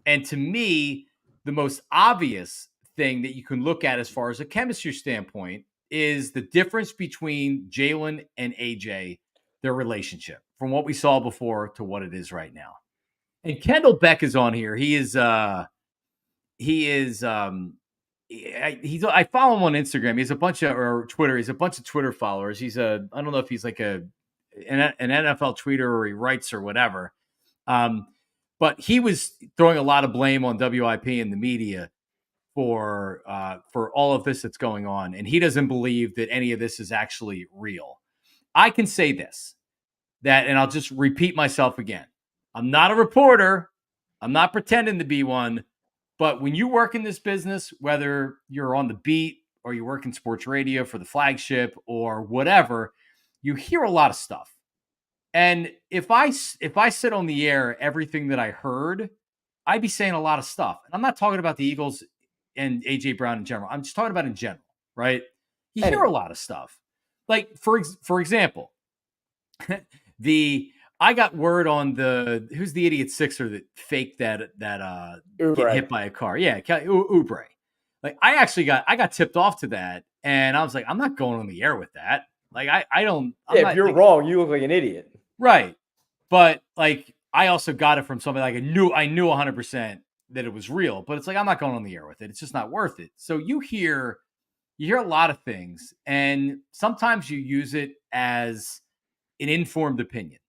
And to me, the most obvious thing that you can look at as far as a chemistry standpoint is the difference between Jalen and AJ, their relationship, from what we saw before to what it is right now. And Kendall Beck is on here. He I follow him on Instagram. He's a bunch of or Twitter. He's a bunch of Twitter followers. I don't know if he's like an NFL tweeter or he writes or whatever. But he was throwing a lot of blame on WIP and the media for all of this that's going on, and he doesn't believe that any of this is actually real. I can say this, and I'll just repeat myself again. I'm not a reporter. I'm not pretending to be one. But when you work in this business, whether you're on the beat or you work in sports radio for the flagship or whatever, you hear a lot of stuff. And if I sit on the air everything that I heard, I'd be saying a lot of stuff. And I'm not talking about the Eagles and AJ Brown in general. I'm just talking about in general, right? You hear a lot of stuff. Like for example, I got word on who's the idiot Sixer that faked that get hit by a car. Yeah, Oubre. Like I got tipped off to that, and I was like, I'm not going on the air with that. Like I don't. Yeah, if you're wrong, you look like an idiot. Right, but like I also got it from somebody like I knew 100% that it was real, but it's like I'm not going on the air with it. It's just not worth it. So you hear a lot of things, and sometimes you use it as an informed opinion.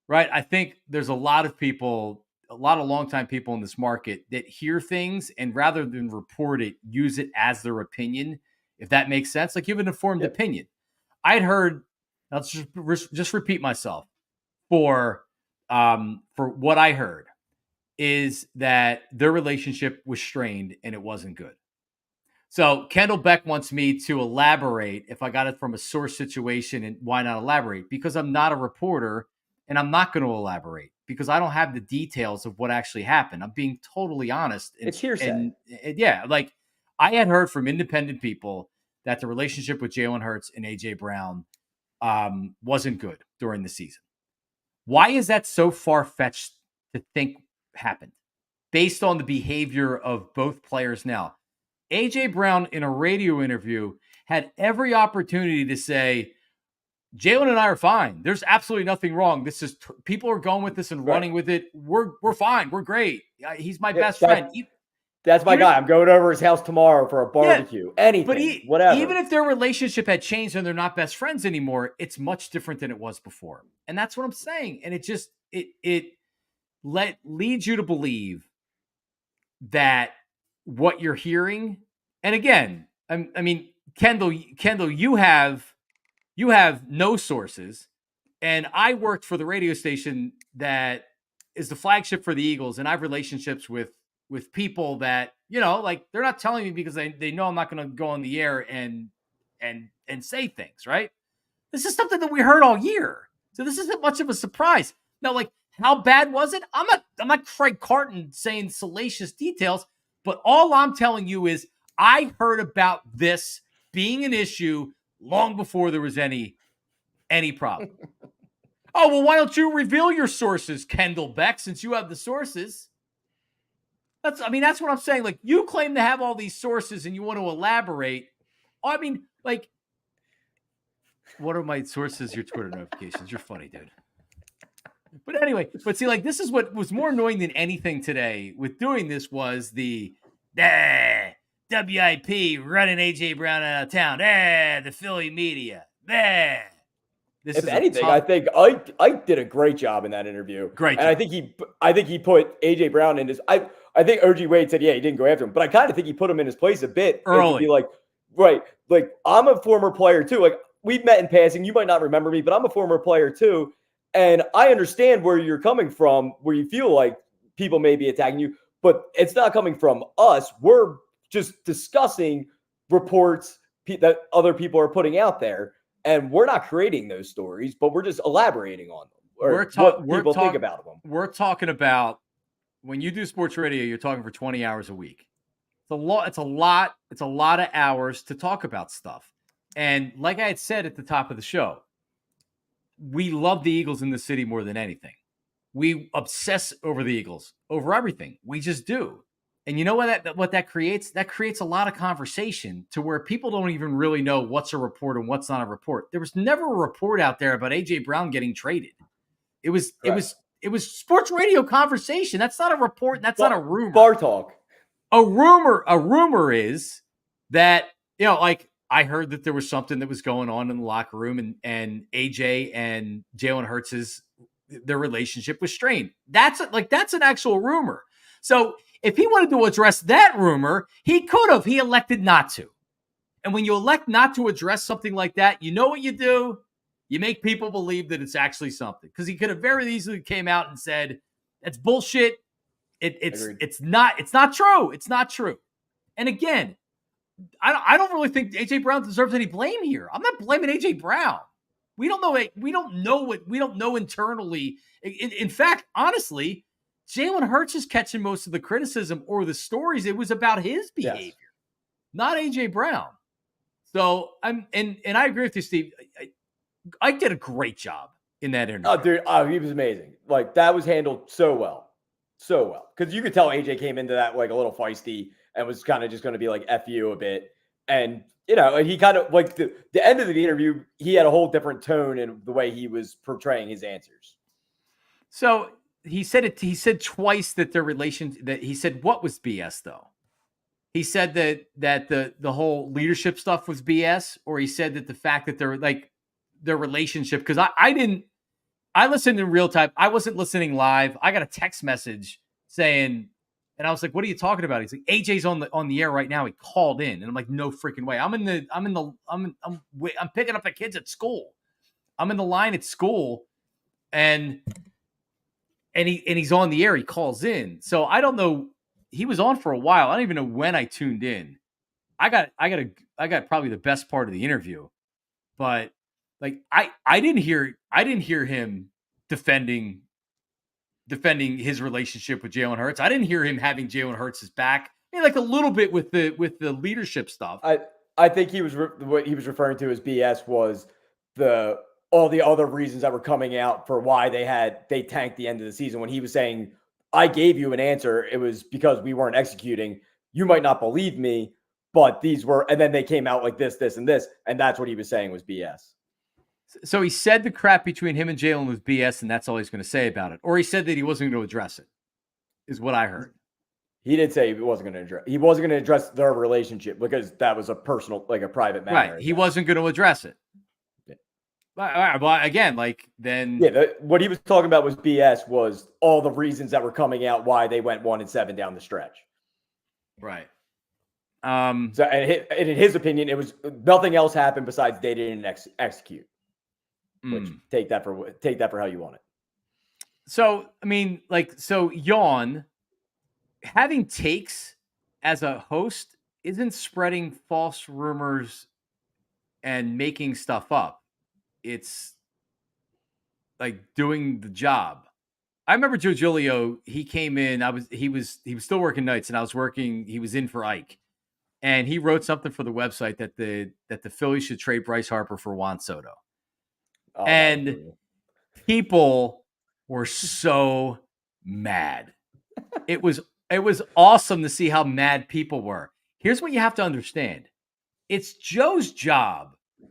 Right. I think there's a lot of people, a lot of longtime people in this market that hear things and rather than report it, use it as their opinion, if that makes sense. Like you have an informed opinion. I'd heard, I'll just repeat myself for what I heard is that their relationship was strained and it wasn't good. So Kendall Beck wants me to elaborate if I got it from a source situation, and why not elaborate? Because I'm not a reporter. And I'm not going to elaborate because I don't have the details of what actually happened. I'm being totally honest. It's hearsay. Yeah, like I had heard from independent people that the relationship with Jalen Hurts and AJ Brown wasn't good during the season. Why is that so far-fetched to think happened based on the behavior of both players now? AJ Brown in a radio interview had every opportunity to say, Jalen and I are fine. There's absolutely nothing wrong. This is people are going with this and running with it. We're fine. We're great. He's my best friend. That's my guy. I'm going over his house tomorrow for a barbecue. Anything, whatever. Even if their relationship had changed and they're not best friends anymore, it's much different than it was before. And that's what I'm saying. And it just leads you to believe that what you're hearing. And again, I mean, Kendall, you have no sources, and I worked for the radio station that is the flagship for the Eagles, and I have relationships with people that, like they're not telling me because they know I'm not going to go on the air and say things, right? This is something that we heard all year. So this isn't much of a surprise. Now, like, how bad was it? I'm not Craig Carton saying salacious details, but all I'm telling you is I heard about this being an issue long before there was any problem. Oh, well, why don't you reveal your sources, Kendall Beck, since you have the sources? That's what I'm saying. Like, you claim to have all these sources and you want to elaborate. I mean, like, what are my sources? Your Twitter notifications. You're funny, dude. But anyway, see, like, this is what was more annoying than anything today with doing this was the WIP running AJ Brown out of town. The Philly media. If anything, I think Ike did a great job in that interview. Great. And I think he put AJ Brown in his. I think OG Wade said, yeah, he didn't go after him, but I kind of think he put him in his place a bit early. To be like, right, like I'm a former player too. Like we've met in passing. You might not remember me, but I'm a former player too, and I understand where you're coming from, where you feel like people may be attacking you, but it's not coming from us. We're just discussing reports that other people are putting out there, and we're not creating those stories, but we're just elaborating on them. Or what people think about them. We're talking about when you do sports radio, you're talking for 20 hours a week. It's a lot of hours to talk about stuff. And like I had said at the top of the show, we love the Eagles in the city more than anything. We obsess over the Eagles, over everything. We just do. And you know what that creates? That creates a lot of conversation to where people don't even really know what's a report and what's not a report. There was never a report out there about AJ Brown getting traded. It was sports radio conversation. That's not a report. That's not a rumor. Bar talk. A rumor is that, like I heard that there was something that was going on in the locker room and AJ and Jalen Hurts' their relationship was strained. That's an actual rumor. So if he wanted to address that rumor, he could have. He elected not to. And when you elect not to address something like that, you know what you do? You make people believe that it's actually something. Because he could have very easily came out and said, "That's bullshit. It's not true. It's not true." And again, I don't really think AJ Brown deserves any blame here. I'm not blaming AJ Brown. We don't know internally. In fact, honestly, Jalen Hurts is catching most of the criticism or the stories. It was about his behavior, not AJ Brown. So and I agree with you, Steve. I did a great job in that interview. Oh, dude, he was amazing. Like, that was handled so well. Because you could tell AJ came into that like a little feisty and was kind of just going to be like F you a bit. And, he kind of like the end of the interview, he had a whole different tone in the way he was portraying his answers. So he said twice that their relation, that he said what was BS though? He said that the whole leadership stuff was BS, or he said that the fact that they're like their relationship, because I listened in real time. I wasn't listening live. I got a text message saying, and I was like, "What are you talking about?" He's like, "AJ's on the air right now. He called in," and I'm like, "No freaking way! I'm picking up the kids at school. I'm in the line at school, and he's on the air. He calls in. So I don't know. He was on for a while. I don't even know when I tuned in. I got probably the best part of the interview, but like I didn't hear him defending his relationship with Jalen Hurts. I didn't hear him having Jalen Hurts' back. I mean, like a little bit with the leadership stuff. I think what he was referring to as BS was all the other reasons that were coming out for why they tanked the end of the season. When he was saying, "I gave you an answer, it was because we weren't executing. You might not believe me, but these were," and then they came out like this, and this, and that's what he was saying was BS. So he said the crap between him and Jalen was BS, and that's all he's going to say about it. Or he said that he wasn't going to address it, is what I heard. He did say he wasn't going to address their relationship because that was a personal, like a private matter. Right. He wasn't going to address it. Yeah. But again, like then. Yeah. What he was talking about was BS, was all the reasons that were coming out why they went 1-7 down the stretch. Right. So, and in his opinion, it was nothing else happened besides they didn't execute. Which take that for how you want it. So, I mean, Yawn, having takes as a host isn't spreading false rumors and making stuff up. It's like doing the job. I remember Joe Giglio, he came in, he was still working nights and he was in for Ike. And he wrote something for the website that the Phillies should trade Bryce Harper for Juan Soto. Oh, and people were so mad. It was awesome to see how mad people were. Here's what you have to understand. It's Joe's job to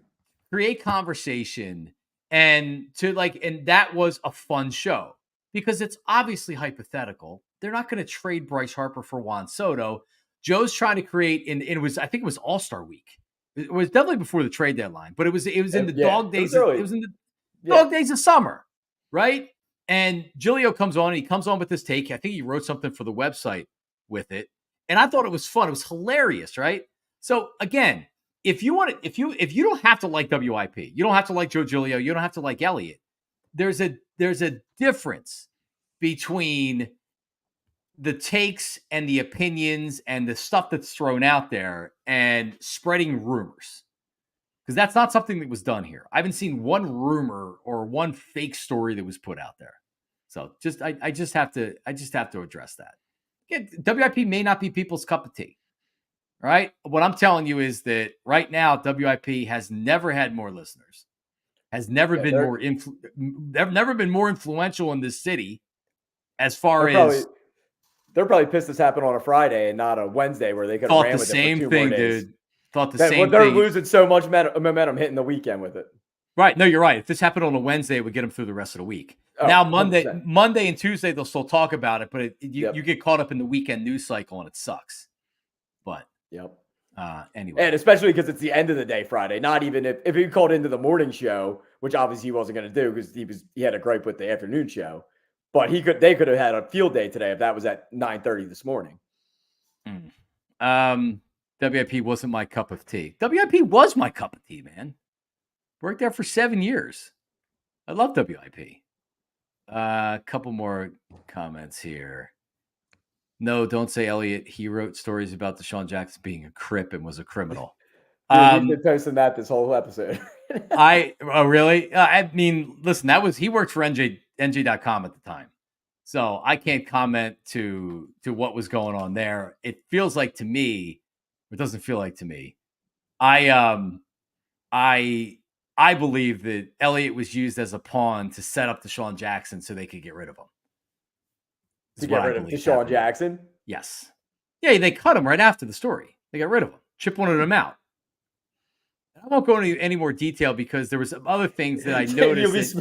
create conversation and that was a fun show because it's obviously hypothetical. They're not going to trade Bryce Harper for Juan Soto. Joe's trying to create, and I think it was All-Star Week. It was definitely before the trade deadline, but it was in the dog days. It was in the dog days of summer, right? And Giglio comes on, and he comes on with this take. I think he wrote something for the website with it, and I thought it was fun. It was hilarious, right? So again, if you don't have to like WIP, you don't have to like Joe Giglio, you don't have to like Elliott. There's a difference between the takes and the opinions and the stuff that's thrown out there and spreading rumors. Because that's not something that was done here. I haven't seen one rumor or one fake story that was put out there. So I just have to address that. Again, WIP may not be people's cup of tea. All right. What I'm telling you is that right now, WIP has never had more listeners, has never been never been more influential in this city as far as. They're probably pissed this happened on a Friday and not a Wednesday where they could have ran with it for 2 more days. Thought the same thing. They're losing so much momentum hitting the weekend with it. Right. No, you're right. If this happened on a Wednesday, it would get them through the rest of the week. Oh, now, Monday and Tuesday, they'll still talk about it, but you get caught up in the weekend news cycle and it sucks. But yep. Anyway. And especially because it's the end of the day Friday. Not even if he called into the morning show, which obviously he wasn't going to do because he had a gripe with the afternoon show. But they could have had a field day today if that was at 9:30 this morning. WIP wasn't my cup of tea. WIP was my cup of tea, man. Worked there for 7 years. I love WIP. A couple more comments here. No, don't say Elliot. He wrote stories about Deshaun Jackson being a crip and was a criminal. Dude, we've been posting that this whole episode. Oh, really? I mean, listen, he worked for NJ.com at the time. So I can't comment to what was going on there. It feels like to me, it doesn't feel like to me. I believe that Elliott was used as a pawn to set up Deshaun Jackson so they could get rid of him. To get rid of Deshaun Jackson? Yes. Yeah, they cut him right after the story. They got rid of him. Chip wanted him out. I won't go into any more detail because there was some other things that I noticed.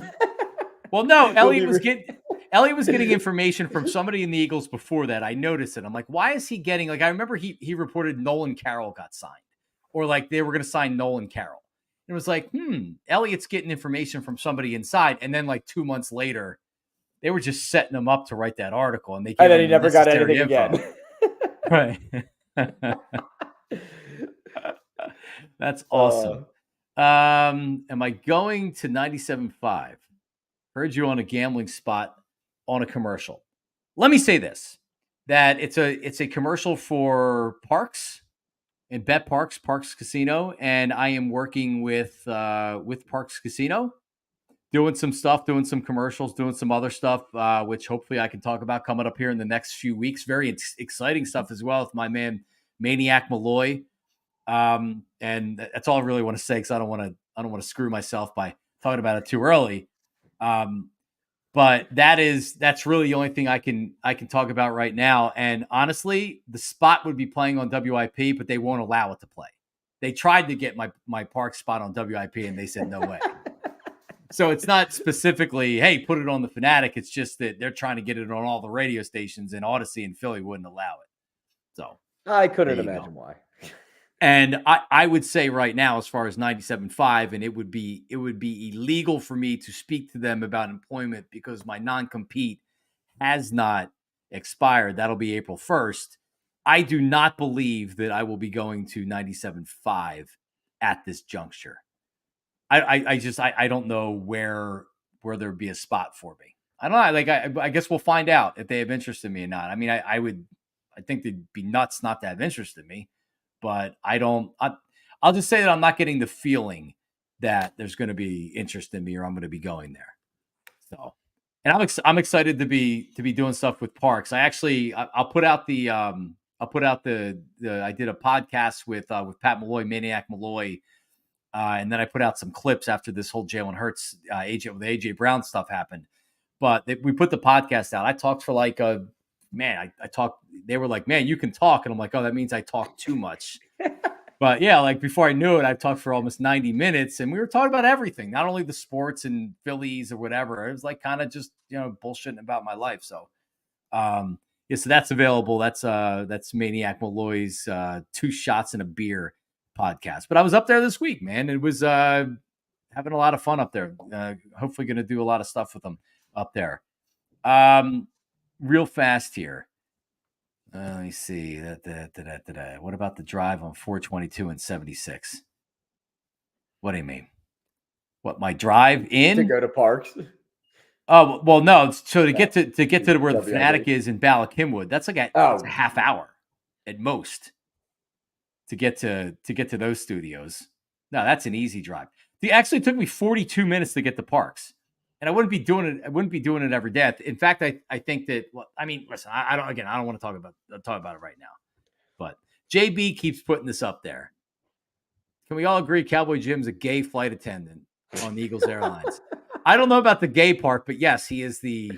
Well, no, Elliott was getting information from somebody in the Eagles before that. I noticed it. I'm like, why is he getting, like, I remember he reported Nolan Carroll got signed, or like they were going to sign Nolan Carroll. It was like, Elliott's getting information from somebody inside. And then like 2 months later, they were just setting him up to write that article. And then he never got anything again. Right. That's awesome. Am I going to 97.5? Heard you on a gambling spot on a commercial. Let me say this, that it's a commercial for Parks and Bet Parks Casino. And I am working with Parks Casino, doing some stuff, doing some commercials, doing some other stuff, which hopefully I can talk about coming up here in the next few weeks. Very exciting stuff as well with my man, Maniac Malloy. And that's all I really want to say, because I don't want to screw myself by talking about it too early. But that's really the only thing I can talk about right now. And honestly, the spot would be playing on WIP, but they won't allow it to play. They tried to get my park spot on WIP and they said no way. So it's not specifically, hey, put it on the Fanatic. It's just that they're trying to get it on all the radio stations, and Odyssey and Philly wouldn't allow it. So I couldn't imagine why. And I would say right now, as far as 97.5, and it would be illegal for me to speak to them about employment because my non-compete has not expired. That'll be April 1st. I do not believe that I will be going to 97.5 at this juncture. I don't know where there'd be a spot for me. I don't know. Like, I guess we'll find out if they have interest in me or not. I mean, I think they'd be nuts not to have interest in me. But I'll just say that I'm not getting the feeling that there's going to be interest in me or I'm going to be going there. So, and I'm excited to be doing stuff with Parks. I'll put out the I did a podcast with Pat Malloy, Maniac Malloy. And then I put out some clips after this whole Jalen Hurts, AJ Brown stuff happened. But we put the podcast out. I talked for like I talked, they were like, man, you can talk. And I'm like, oh, that means I talk too much. But yeah, like before I knew it, I talked for almost 90 minutes and we were talking about everything, not only the sports and Phillies or whatever. It was like kind of just, bullshitting about my life. So, so that's available. That's Maniac Malloy's 2 Shots and a Beer podcast. But I was up there this week, man. It was having a lot of fun up there. Hopefully going to do a lot of stuff with them up there. Real fast here. Let me see. What about the drive on 422 and 76? What do you mean? What, my drive in? To go to Parks? Oh, well, no. So to get to where the Fanatic is in Bala Cynwyd, that's like it's a half hour at most to get to those studios. No, that's an easy drive. It actually took me 42 minutes to get to Parks. And I wouldn't be doing it every day. In fact, I think that, listen, I don't want to talk about it right now. But JB keeps putting this up there. Can we all agree Cowboy Jim's a gay flight attendant on the Eagles Airlines? I don't know about the gay part, but yes, he is he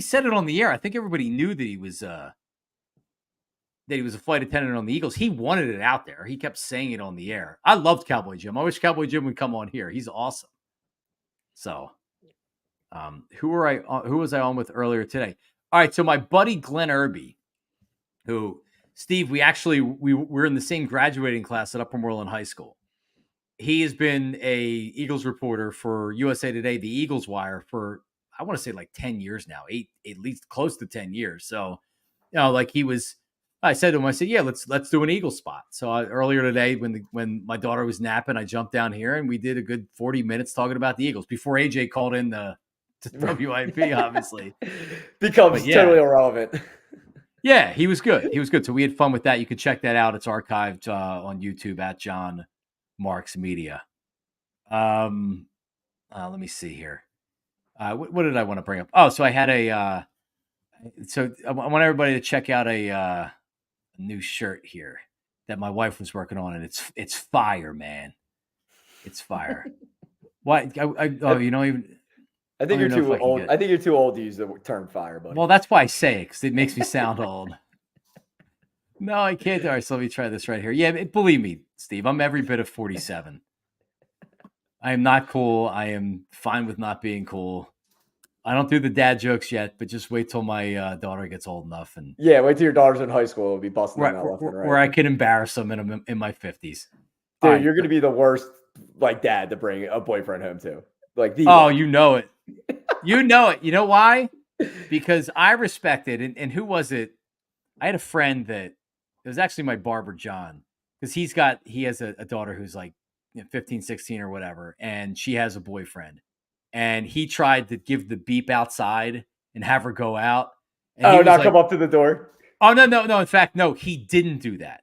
said it on the air. I think everybody knew that he was a flight attendant on the Eagles. He wanted it out there. He kept saying it on the air. I loved Cowboy Jim. I wish Cowboy Jim would come on here. He's awesome. So, who was I on with earlier today? All right. So my buddy Glenn Irby, who Steve, we're in the same graduating class at Upper Moreland High School. He has been a Eagles reporter for USA Today, the Eagles Wire, for I want to say like 10 years now, at least close to 10 years. So, like I said to him, I said, yeah, let's do an Eagles spot. So earlier today, when my daughter was napping, I jumped down here and we did a good 40 minutes talking about the Eagles before AJ called in to WIP, obviously. Becomes totally irrelevant. Yeah, he was good. He was good. So we had fun with that. You can check that out. It's archived on YouTube at John Marks Media. Let me see here. What did I want to bring up? Oh, so I had so I want everybody to check out a new shirt here that my wife was working on, and it's fire, man. It's fire. Why? Even. I think you're too old. I think you're too old to use the term fire, buddy. Well, that's why I say it, because it makes me sound old. No, I can't. All right, so let me try this right here. Yeah, believe me, Steve, I'm every bit of 47. I am not cool. I am fine with not being cool. I don't do the dad jokes yet, but just wait till my daughter gets old enough. And yeah, wait till your daughter's in high school. It'll be busting them out left and right. Where I can embarrass them in my 50s. Dude, you're going to be the worst dad to bring a boyfriend home to. You know it. You know it. You know why? Because I respect it. And who was it? I had a friend it was actually my barber, John, because he has a daughter who's like 15, 16 or whatever. And she has a boyfriend. And he tried to give the beep outside and have her go out. And come up to the door? Oh, no. In fact, no, he didn't do that.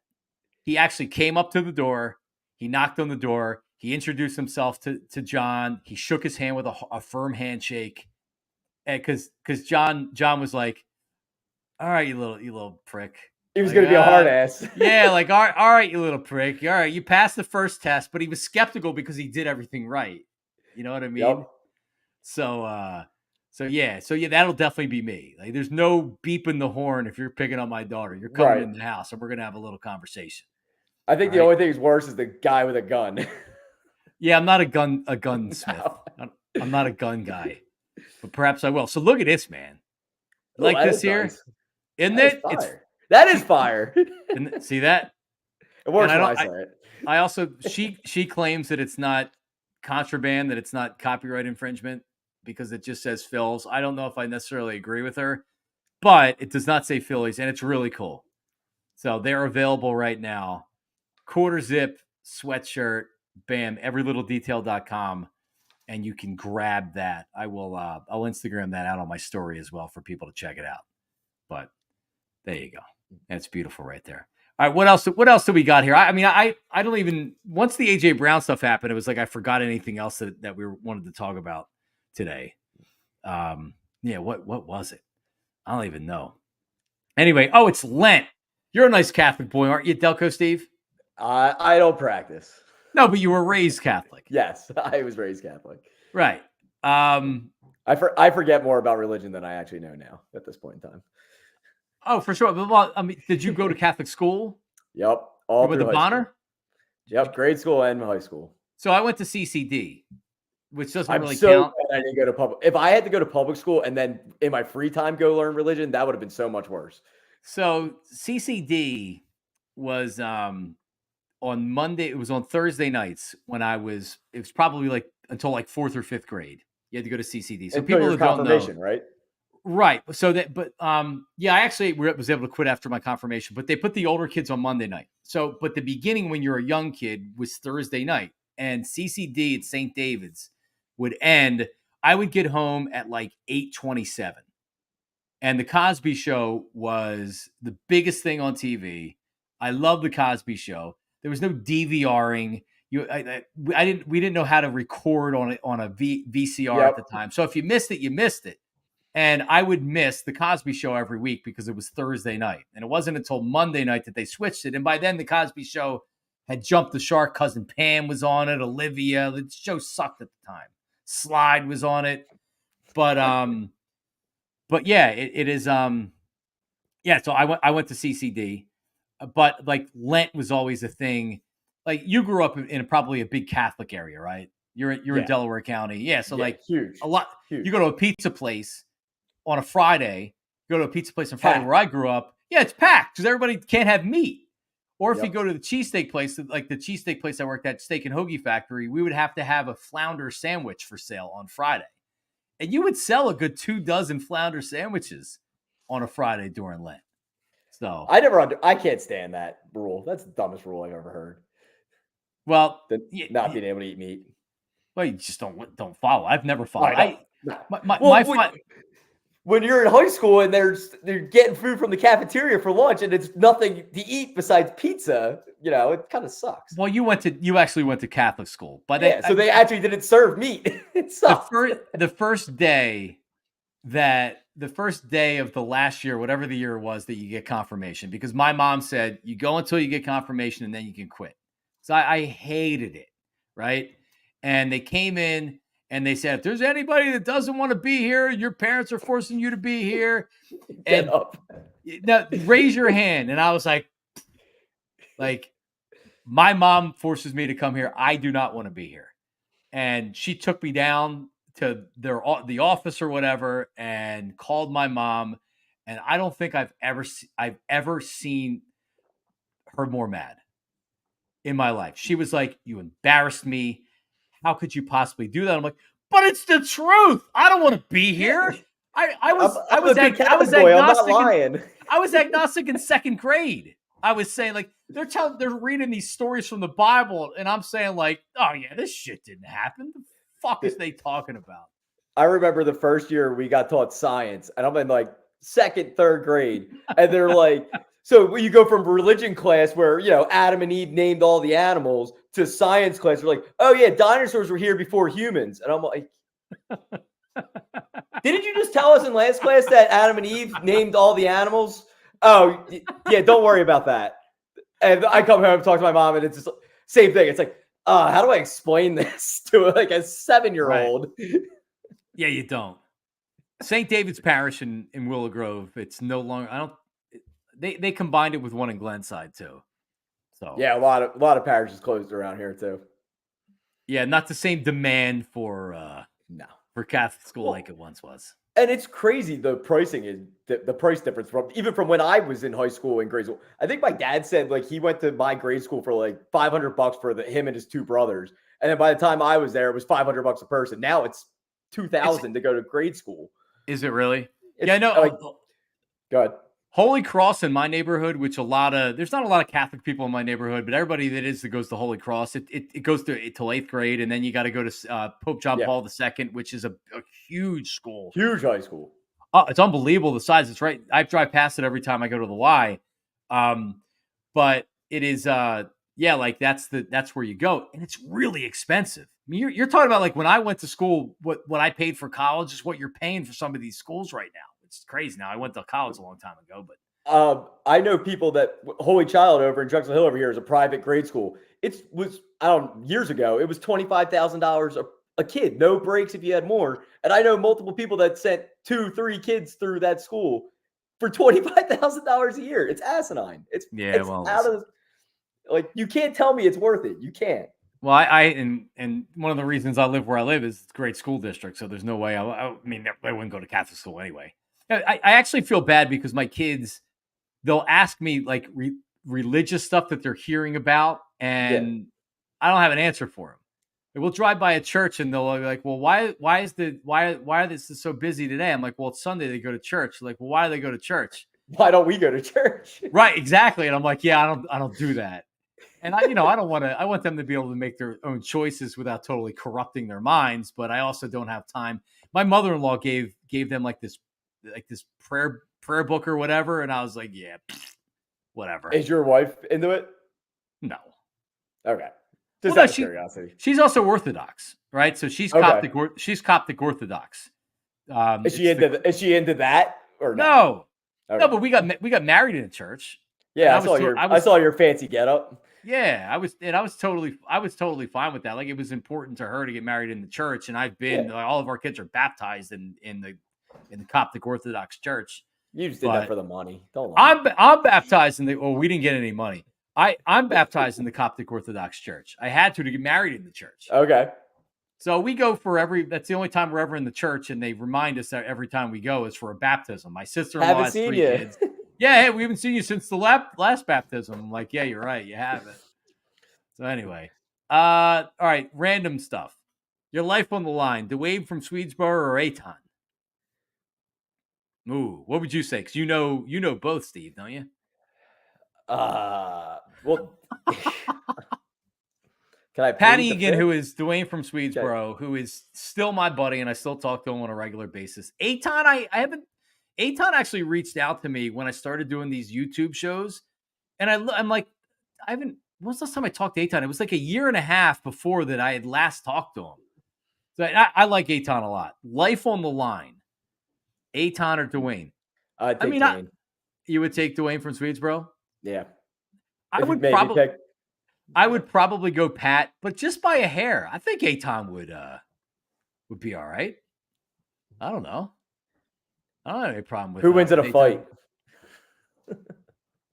He actually came up to the door. He knocked on the door. He introduced himself to John. He shook his hand with a firm handshake. Because John was like, all right, you little prick. He was going to be a hard ass. Yeah, like, all right, you little prick. All right, you passed the first test, but he was skeptical because he did everything right. You know what I mean? Yep. So that'll definitely be me. Like, there's no beeping the horn if you're picking up my daughter. You're coming in the house, and we're gonna have a little conversation. I think the only thing that's worse is the guy with a gun. Yeah, I'm not a gunsmith. No. I'm not a gun guy, but perhaps I will. So look at this, man. Like this here, nice. Isn't it? That is fire. See that? It works when I say it. I also she claims that it's not contraband, that it's not copyright infringement, because it just says Phil's. I don't know if I necessarily agree with her, but it does not say Phillies, and it's really cool. So they're available right now. Quarter zip sweatshirt, bam, everylittle.detail.com, and you can grab that. I'll Instagram that out on my story as well for people to check it out. But there you go. That's beautiful right there. All right, what else do we got here? I don't even, once the AJ Brown stuff happened, it was like I forgot anything else that we wanted to talk about today. What was it? I don't even know. Anyway, it's Lent. You're a nice Catholic boy, aren't you, Delco Steve? I don't practice. No, but you were raised Catholic. Yes, I was raised Catholic. Right. I forget more about religion than I actually know now at this point in time. Oh, for sure. Well, did you go to Catholic school? Yep. All with the Bonner? Yep, grade school and high school. So I went to CCD, which doesn't really Glad count. I didn't go to public. If I had to go to public school and then in my free time go learn religion, that would have been so much worse. So CCD was on Monday. It was on Thursday nights when it was probably like until like 4th or 5th grade. You had to go to CCD. So people that don't know, right? Right. So I actually was able to quit after my confirmation, but they put the older kids on Monday night. So, but the beginning when you're a young kid was Thursday night, and CCD at St. David's would end. I would get home at like 8:27, and the Cosby Show was the biggest thing on TV. I love the Cosby Show. There was no DVRing. We didn't know how to record on a VCR at the time. So if you missed it, you missed it. And I would miss the Cosby Show every week because it was Thursday night. And it wasn't until Monday night that they switched it. And by then, the Cosby Show had jumped the shark. Cousin Pam was on it. Olivia. The show sucked at the time. Slide was on it. But yeah, it is. So I went to CCD. But like Lent was always a thing. Like you grew up in probably a big Catholic area, right? You're in Delaware County. Yeah. So like huge. A lot. Huge. You go to a pizza place on a Friday, where I grew up, Yeah, it's packed because everybody can't have meat. Or if Yep. you go to the cheesesteak place, like the cheesesteak place I worked at, Steak and Hoagie Factory, we would have to have a flounder sandwich for sale on Friday. And you would sell a good 24 flounder sandwiches on a Friday during Lent. So I can't stand that rule. That's the dumbest rule I've ever heard. well, Not being able to eat meat. Well, you just don't follow. I've never followed. When you're in high school and they're getting food from the cafeteria for lunch and it's nothing to eat besides pizza, it kind of sucks. Well, you actually went to Catholic school, but they actually didn't serve meat. It sucks. The first day of the last year, whatever the year was, that you get confirmation, because my mom said you go until you get confirmation and then you can quit. So I hated it, right? And they came in and they said, if there's anybody that doesn't want to be here, your parents are forcing you to be here. Get up. Now, raise your hand. And I was like, my mom forces me to come here. I do not want to be here. And she took me down to the office or whatever and called my mom. And I don't think I've ever seen her more mad in my life. She was like, you embarrassed me. How could you possibly do that? I'm like, but it's the truth. I don't want to be here. I was agnostic in second grade. I was saying, like, they're reading these stories from the Bible, and I'm saying, like, oh yeah, this shit didn't happen. The fuck is they talking about? I remember the first year we got taught science, and I'm in like second, third grade, and they're like, so you go from religion class where Adam and Eve named all the animals to science class. We're like, oh yeah, dinosaurs were here before humans, and I'm like, didn't you just tell us in last class that Adam and Eve named all the animals? Oh yeah, don't worry about that. And I come home, talk to my mom, and it's just same thing. It's like, how do I explain this to like a 7-year-old? Right. Yeah, you don't. St. David's Parish in Willow Grove, it's no longer. They combined it with one in Glenside too. So yeah, a lot of parishes closed around here too. Yeah, not the same demand for for Catholic school like it once was. And it's crazy. The pricing is the price difference from when I was in high school and grade school. I think my dad said like he went to my grade school for like $500 for him and his two brothers, and then by the time I was there, it was $500 a person. Now it's $2,000 to go to grade school. Is it really? Yeah, I know. Like, go ahead. Holy Cross in my neighborhood, which there's not a lot of Catholic people in my neighborhood, but everybody that goes to Holy Cross, it goes till 8th grade, and then you got to go to Pope John Paul II, which is a huge school, huge high school. Oh, it's unbelievable the size. It's right. I drive past it every time I go to the Y, but it is like that's where you go, and it's really expensive. I mean, you're talking about like when I went to school, what I paid for college is what you're paying for some of these schools right now. It's crazy. Now I went to college a long time ago, but I know people that Holy Child over in Junction Hill over here is a private grade school. Years ago, it was $25,000 a kid, no breaks if you had more. And I know multiple people that sent 2-3 kids through that school for $25,000 a year. It's asinine. It's out of like, you can't tell me it's worth it. You can't. Well, and one of the reasons I live where I live is it's a great school district, so there's no way. I wouldn't go to Catholic school anyway. I actually feel bad because my kids, they'll ask me like religious stuff that they're hearing about, and I don't have an answer for them. We'll drive by a church and they'll be like, "Well, why are this so busy today?" I'm like, "Well, it's Sunday. They go to church." They're like, "Well, why do they go to church? Why don't we go to church?" Right, exactly. And I'm like, "Yeah, I don't do that." And I don't want to. I want them to be able to make their own choices without totally corrupting their minds. But I also don't have time. My mother-in-law gave them like this prayer book or whatever, and I was like, yeah, whatever. Is your wife into it? No. Okay. Just out of curiosity. She's also Orthodox, right? So she's Coptic. She's Coptic Orthodox. Is she into that or no? Okay. No, but we got married in a church. Yeah, I saw your fancy getup. Yeah, I was totally fine with that. Like, it was important to her to get married in the church, and I've been all of our kids are baptized in the Coptic Orthodox Church. You just did that for the money. Don't lie. I'm baptized in the. Oh, we didn't get any money. I'm baptized in the Coptic Orthodox Church. I had to get married in the church. Okay. So we go for that's the only time we're ever in the church, and they remind us that every time we go is for a baptism. My sister-in-law has 3 kids. Yeah, hey, we haven't seen you since the last baptism. I'm like, yeah, you're right. You haven't. So anyway, all right, random stuff. Your life on the line. Dwayne from Swedesboro or Aton? Ooh, what would you say? Because you know both, Steve, don't you? Well, can I Pat plead the Egan, fifth? who is Dwayne from Swedesboro, who is still my buddy, and I still talk to him on a regular basis. Aton, I haven't. Aton actually reached out to me when I started doing these YouTube shows, and I'm like, I haven't. When was the last time I talked to Aton? It was like a year and a half before that I had last talked to him. So I like Aton a lot. Life on the line. Aton or Dwayne? I'd take Dwayne. You would take Dwayne from Swedesboro? Yeah. I If you would made me pick. I would probably go Pat, but just by a hair. I think Aton would be all right. I don't know. I don't have any problem with Who wins in a Aton. fight?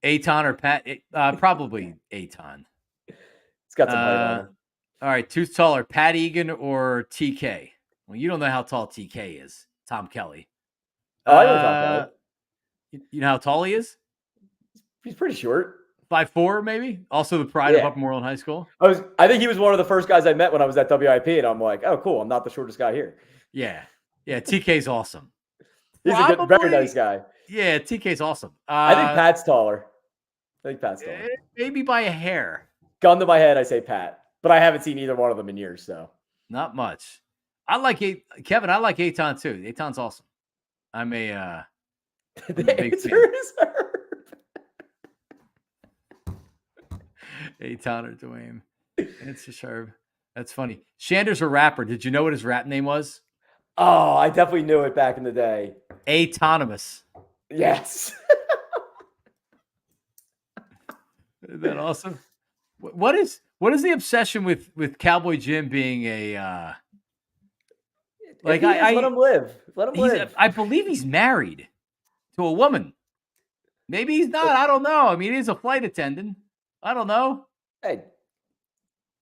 Aton or Pat? Probably Aton. It's got some height on him. All right, who's taller, Pat Egan or TK? Well, you don't know how tall TK is. Tom Kelly. Oh, I know Tom Kelly. You know how tall he is? He's pretty short. 5'4", maybe. Also the pride of Upper Moreland High School. I think he was one of the first guys I met when I was at WIP, and I'm like, oh, cool. I'm not the shortest guy here. Yeah. TK's awesome. He's a good, very nice guy. Yeah, TK's awesome. I think Pat's taller. Maybe by a hair. Gun to my head, I say Pat, but I haven't seen either one of them in years, so not much. I like Kevin. I like Aton too. Aton's awesome. I'm a big fan. Aton or Dwayne. It's just Herb. That's funny. Shander's a rapper. Did you know what his rap name was? Oh, I definitely knew it back in the day. Atonymous. Yes. Isn't that awesome? What is the obsession with Cowboy Jim being a like let him live. Let him live. I believe he's married to a woman. Maybe he's not. I don't know. I mean, he's a flight attendant. I don't know. Hey,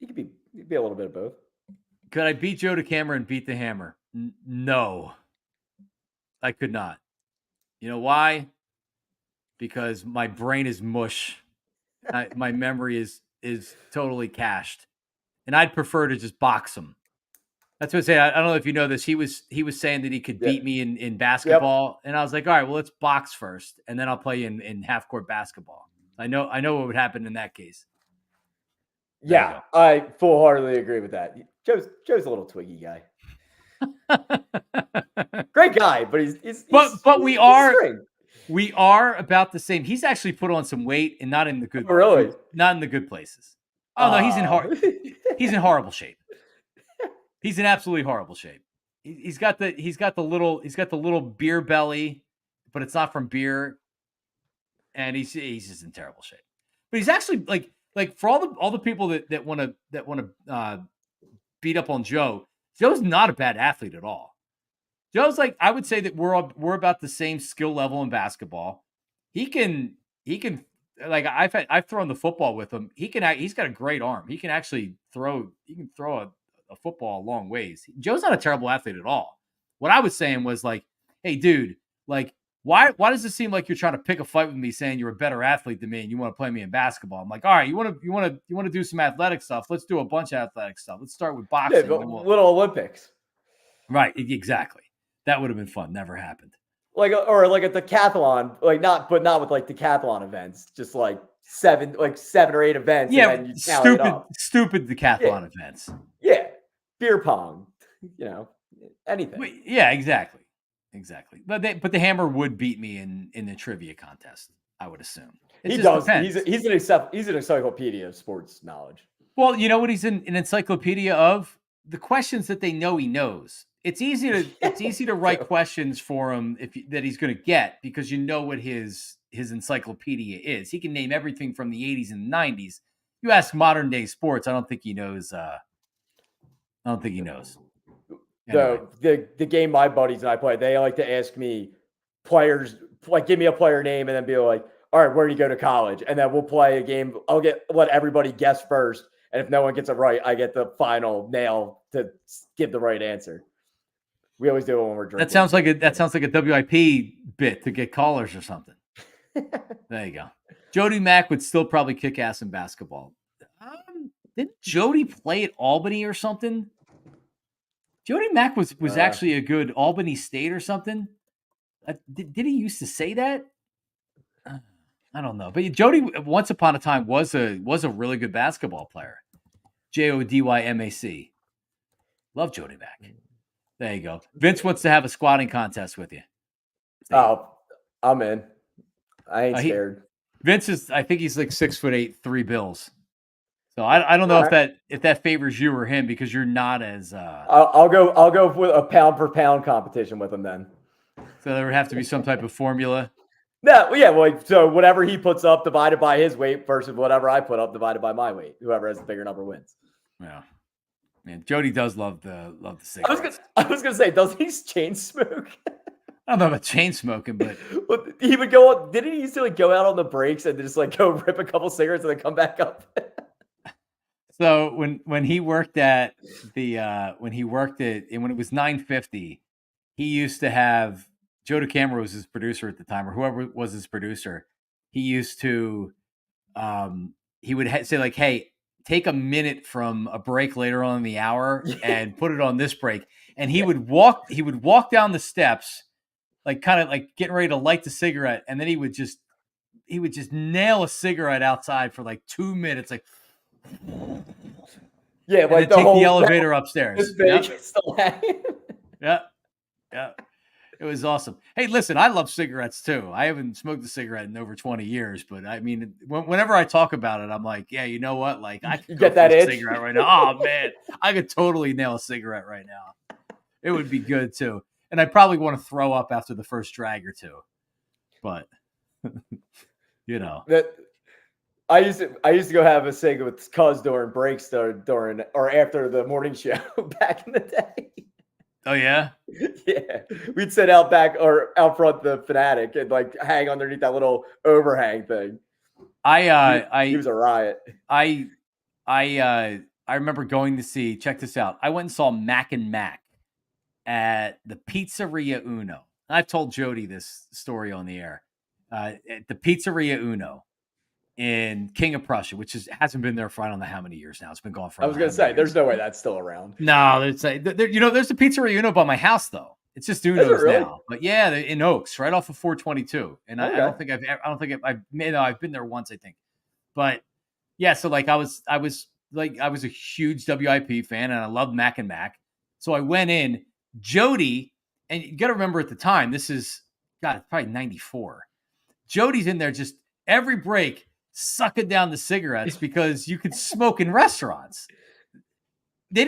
he could be a little bit of both. Could I beat Joe to camera and beat the hammer? No, I could not. You know why? Because my brain is mush. My memory is totally cached, and I'd prefer to just box him. That's what I say. I don't know if you know this. He was saying that he could beat me in basketball, and I was like, all right, well, let's box first, and then I'll play you in half court basketball. I know what would happen in that case. Yeah, I full-heartedly agree with that. Joe's a little twiggy guy. Great guy, but he's we are about the same. He's actually put on some weight, and not in the good. Really? Not in the good places. Oh no, he's in horrible shape. He's in absolutely horrible shape. He's got the little beer belly, but it's not from beer, and he's just in terrible shape. But he's actually like for all the people that want to beat up on Joe. Joe's not a bad athlete at all. Joe's like, I would say that we're about the same skill level in basketball. He can like I've thrown the football with him. He's got a great arm. He can actually throw a football a long ways. Joe's not a terrible athlete at all. What I was saying was like, hey dude, like why does it seem like you're trying to pick a fight with me saying you're a better athlete than me and you want to play me in basketball? I'm like, all right, you want to do some athletic stuff. Let's do a bunch of athletic stuff. Let's start with boxing. Little Olympics. Right, exactly. That would have been fun. Never happened. Like a decathlon, not with like decathlon events, just like seven or eight events. Yeah, and then stupid decathlon events. Yeah, beer pong, anything. Yeah, exactly. But the hammer would beat me in the trivia contest, I would assume. He does. Depends. He's an encyclopedia of sports knowledge. Well, you know what he's an encyclopedia of? The questions that they know he knows. It's easy to write questions for him that he's going to get because you know what his encyclopedia is. He can name everything from the 80s and 90s. You ask modern day sports, I don't think he knows. Anyway. The game my buddies and I play, they like to ask me players, like give me a player name and then be like, all right, where do you go to college? And then we'll play a game. Let everybody guess first. And if no one gets it right, I get the final nail to give the right answer. We always do it when we're drinking. That sounds like a WIP bit to get callers or something. There you go. Jody Mack would still probably kick ass in basketball. Didn't Jody play at Albany or something? Jody Mack was actually a good Albany State or something. Did he used to say that? I don't know. But Jody, once upon a time, was a really good basketball player. Jodymac. Love Jody Mack. There you go. Vince wants to have a squatting contest with you. Oh, I'm in. I ain't scared. Vince is, I think he's like 6'8", 3 bills. So I don't know if that favors you or him because you're not as. I'll go with a pound for pound competition with him then. So there would have to be some type of formula. No, yeah, well, so whatever he puts up divided by his weight versus whatever I put up divided by my weight. Whoever has the bigger number wins. Yeah, man, Jody does love the cigarettes. I was gonna say, doesn't he chain smoke? I don't know about chain smoking, but he would go on. Didn't he used to like go out on the breaks and just like go rip a couple cigarettes and then come back up? So when he worked at and when it was 950, he used to have Joe DeCamera was his producer at the time, or whoever was his producer. He used to he would say like, "Hey, take a minute from a break later on in the hour and put it on this break." And he would walk down the steps, like kind of like getting ready to light the cigarette, and then he would just nail a cigarette outside for like 2 minutes, like. Yeah, and like take the elevator upstairs. Yeah. It was awesome. Hey, listen, I love cigarettes too. I haven't smoked a cigarette in over 20 years, but I mean, whenever I talk about it, I'm like, yeah, you know what? Like, I could get that itch. Cigarette right now. Oh man, I could totally nail a cigarette right now. It would be good too, and I probably want to throw up after the first drag or two, but you know. I used to go have a cig with Cuz during breaks during or after the morning show back in the day. Oh yeah? Yeah. We'd sit out back or out front the Fanatic and like hang underneath that little overhang thing. He was a riot. I remember going to see, check this out. I went and saw Mac and Mac at the Pizzeria Uno. I've told Jody this story on the air. At the Pizzeria Uno in King of Prussia, which hasn't been there for I don't know how many years now. It's been gone for. I was going to say, there's no way that's still around. No, there's the Pizzeria Uno by my house though. It's just Uno's really? Now, but yeah, in Oaks, right off of 422. And okay. I don't think I've been there once, I think. But yeah, so like I was a huge WIP fan, and I loved Mac and Mac. So I went in. Jody, and you got to remember at the time, this is probably 94. Jody's in there just every break sucking down the cigarettes because you could smoke in restaurants. They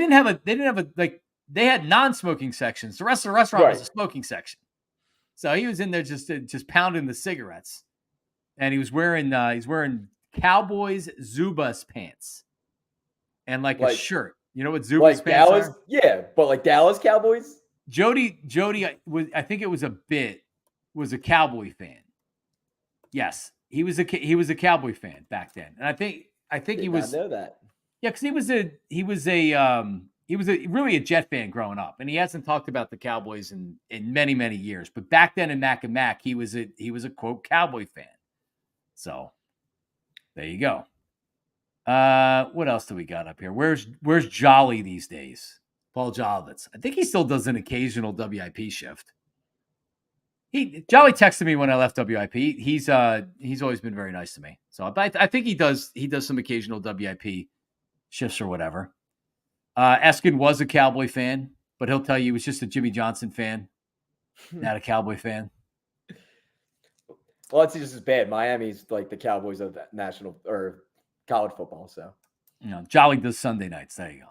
had non-smoking sections. The rest of the restaurant was a smoking section. So he was in there just pounding the cigarettes. And he was wearing Cowboys Zubas pants and like a shirt. You know what Zubas like pants Dallas? Are? Yeah, but like Dallas Cowboys? Jody I think it was a Cowboy fan. Yes, he was a Cowboy fan back then, and I think he was. I know that. Yeah, because he was really a Jet fan growing up, and he hasn't talked about the Cowboys in many, many years. But back then in Mac and Mac, he was a quote Cowboy fan. So there you go. What else do we got up here? Where's Jolly these days? Paul Jolivitz. I think he still does an occasional WIP shift. Jolly texted me when I left WIP. He's always been very nice to me. So I think he does some occasional WIP shifts or whatever. Eskin was a Cowboy fan, but he'll tell you he was just a Jimmy Johnson fan, not a Cowboy fan. Well, it's just as bad. Miami's like the Cowboys of national or college football. So, Jolly does Sunday nights. There you go.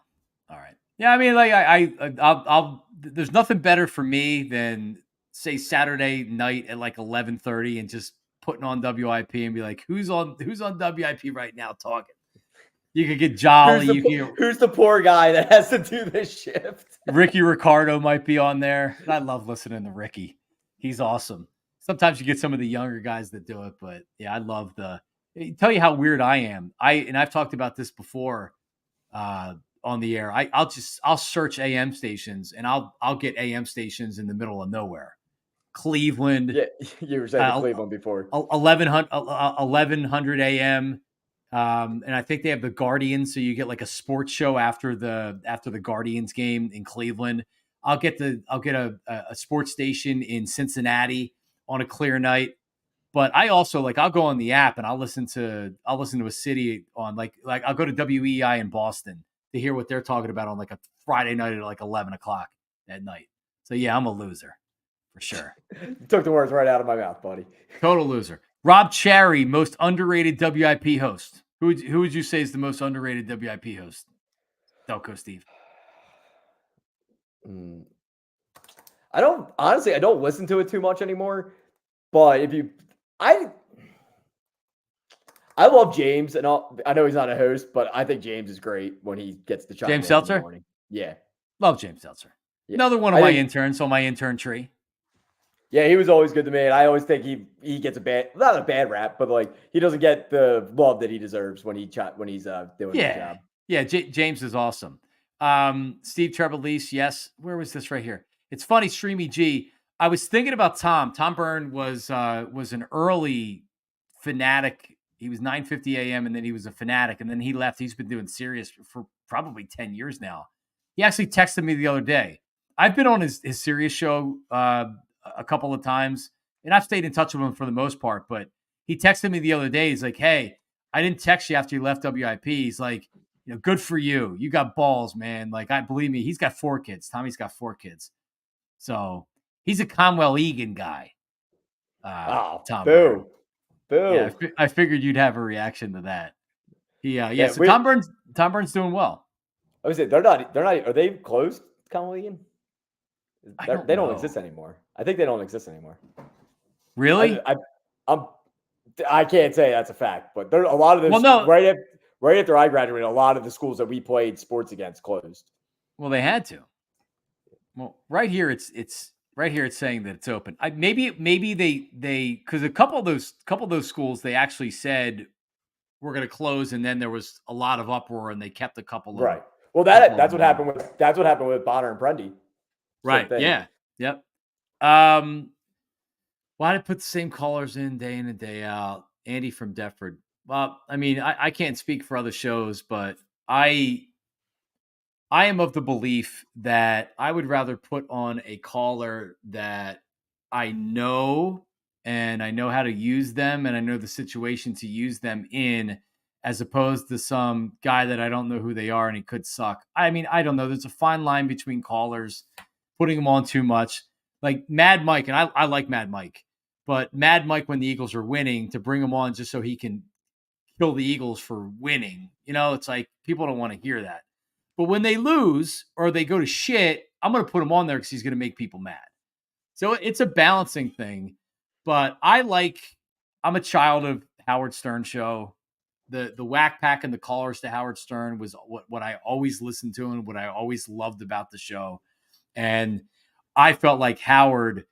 All right. Yeah, I mean, like I'll there's nothing better for me than say Saturday night at like 11:30 and just putting on WIP and be like, who's on WIP right now talking? You could get Jolly. Who's the poor guy that has to do this shift? Ricky Ricardo might be on there. I love listening to Ricky. He's awesome. Sometimes you get some of the younger guys that do it, but yeah, I love tell you how weird I am. I've talked about this before on the air. I'll search AM stations and I'll get AM stations in the middle of nowhere. Cleveland. Yeah, you were saying the Uh, Cleveland before. 1100 a.m. And I think they have the Guardians, so you get like a sports show after the Guardians game in Cleveland. I'll get a sports station in Cincinnati on a clear night. But I also I'll go on the app and I'll listen to a city on like I'll go to WEI in Boston to hear what they're talking about on like a Friday night at like 11 o'clock at night. So yeah, I'm a loser for sure. You took the words right out of my mouth, buddy. Total loser. Rob Cherry, most underrated WIP host. Who would you say is the most underrated WIP host? Delco Steve. I don't listen to it too much anymore. But I love James, and I know he's not a host, but I think James is great when he gets the chime James in Seltzer? the morning. Yeah. Love James Seltzer. Yeah. Another one of my interns on my intern tree. Yeah, he was always good to me, and I always think he gets not a bad rap, but like he doesn't get the love that he deserves when he's doing his job. Yeah, James is awesome. Steve Trevelise, yes. Where was this right here? It's funny, Streamy G. I was thinking about Tom. Tom Byrne was an early fanatic. He was 9:50 a.m. and then he was a fanatic, and then he left. He's been doing Sirius for probably 10 years now. He actually texted me the other day. I've been on his Sirius show a couple of times, and I've stayed in touch with him for the most part. But he texted me the other day. He's like, "Hey, I didn't text you after you left WIP." He's like, good for you. You got balls, man. Like, believe me, he's got 4 kids. Tommy's got 4 kids. So he's a Conwell Egan guy. Tom. Boo. Yeah, I figured you'd have a reaction to that. So Tom Byrne's doing well. I was saying they're not. Are they closed, Conwell Egan? They don't know. exist anymore. I think they don't exist anymore. Really? I can't say that's a fact, but there are a lot of those. Well, no. Right after I graduated, a lot of the schools that we played sports against closed. Well, they had to. Well, right here it's saying that it's open. Maybe they because a couple of those schools they actually said we're going to close, and then there was a lot of uproar, and they kept a couple of right. Well, that's what happened with Bonner and Prendy. Right. Yeah. Yep. Why did I put the same callers in and day out? Andy from Deptford. Well, I mean, I can't speak for other shows, but I am of the belief that I would rather put on a caller that I know and I know how to use them and I know the situation to use them in, as opposed to some guy that I don't know who they are and he could suck. I mean, I don't know. There's a fine line between callers, putting them on too much. Like Mad Mike, and I like Mad Mike, but Mad Mike when the Eagles are winning, to bring him on just so he can kill the Eagles for winning. It's like people don't want to hear that. But when they lose or they go to shit, I'm going to put him on there because he's going to make people mad. So it's a balancing thing. But I'm a child of Howard Stern show. The whack pack and the callers to Howard Stern was what I always listened to and what I always loved about the show. And I felt like Howard,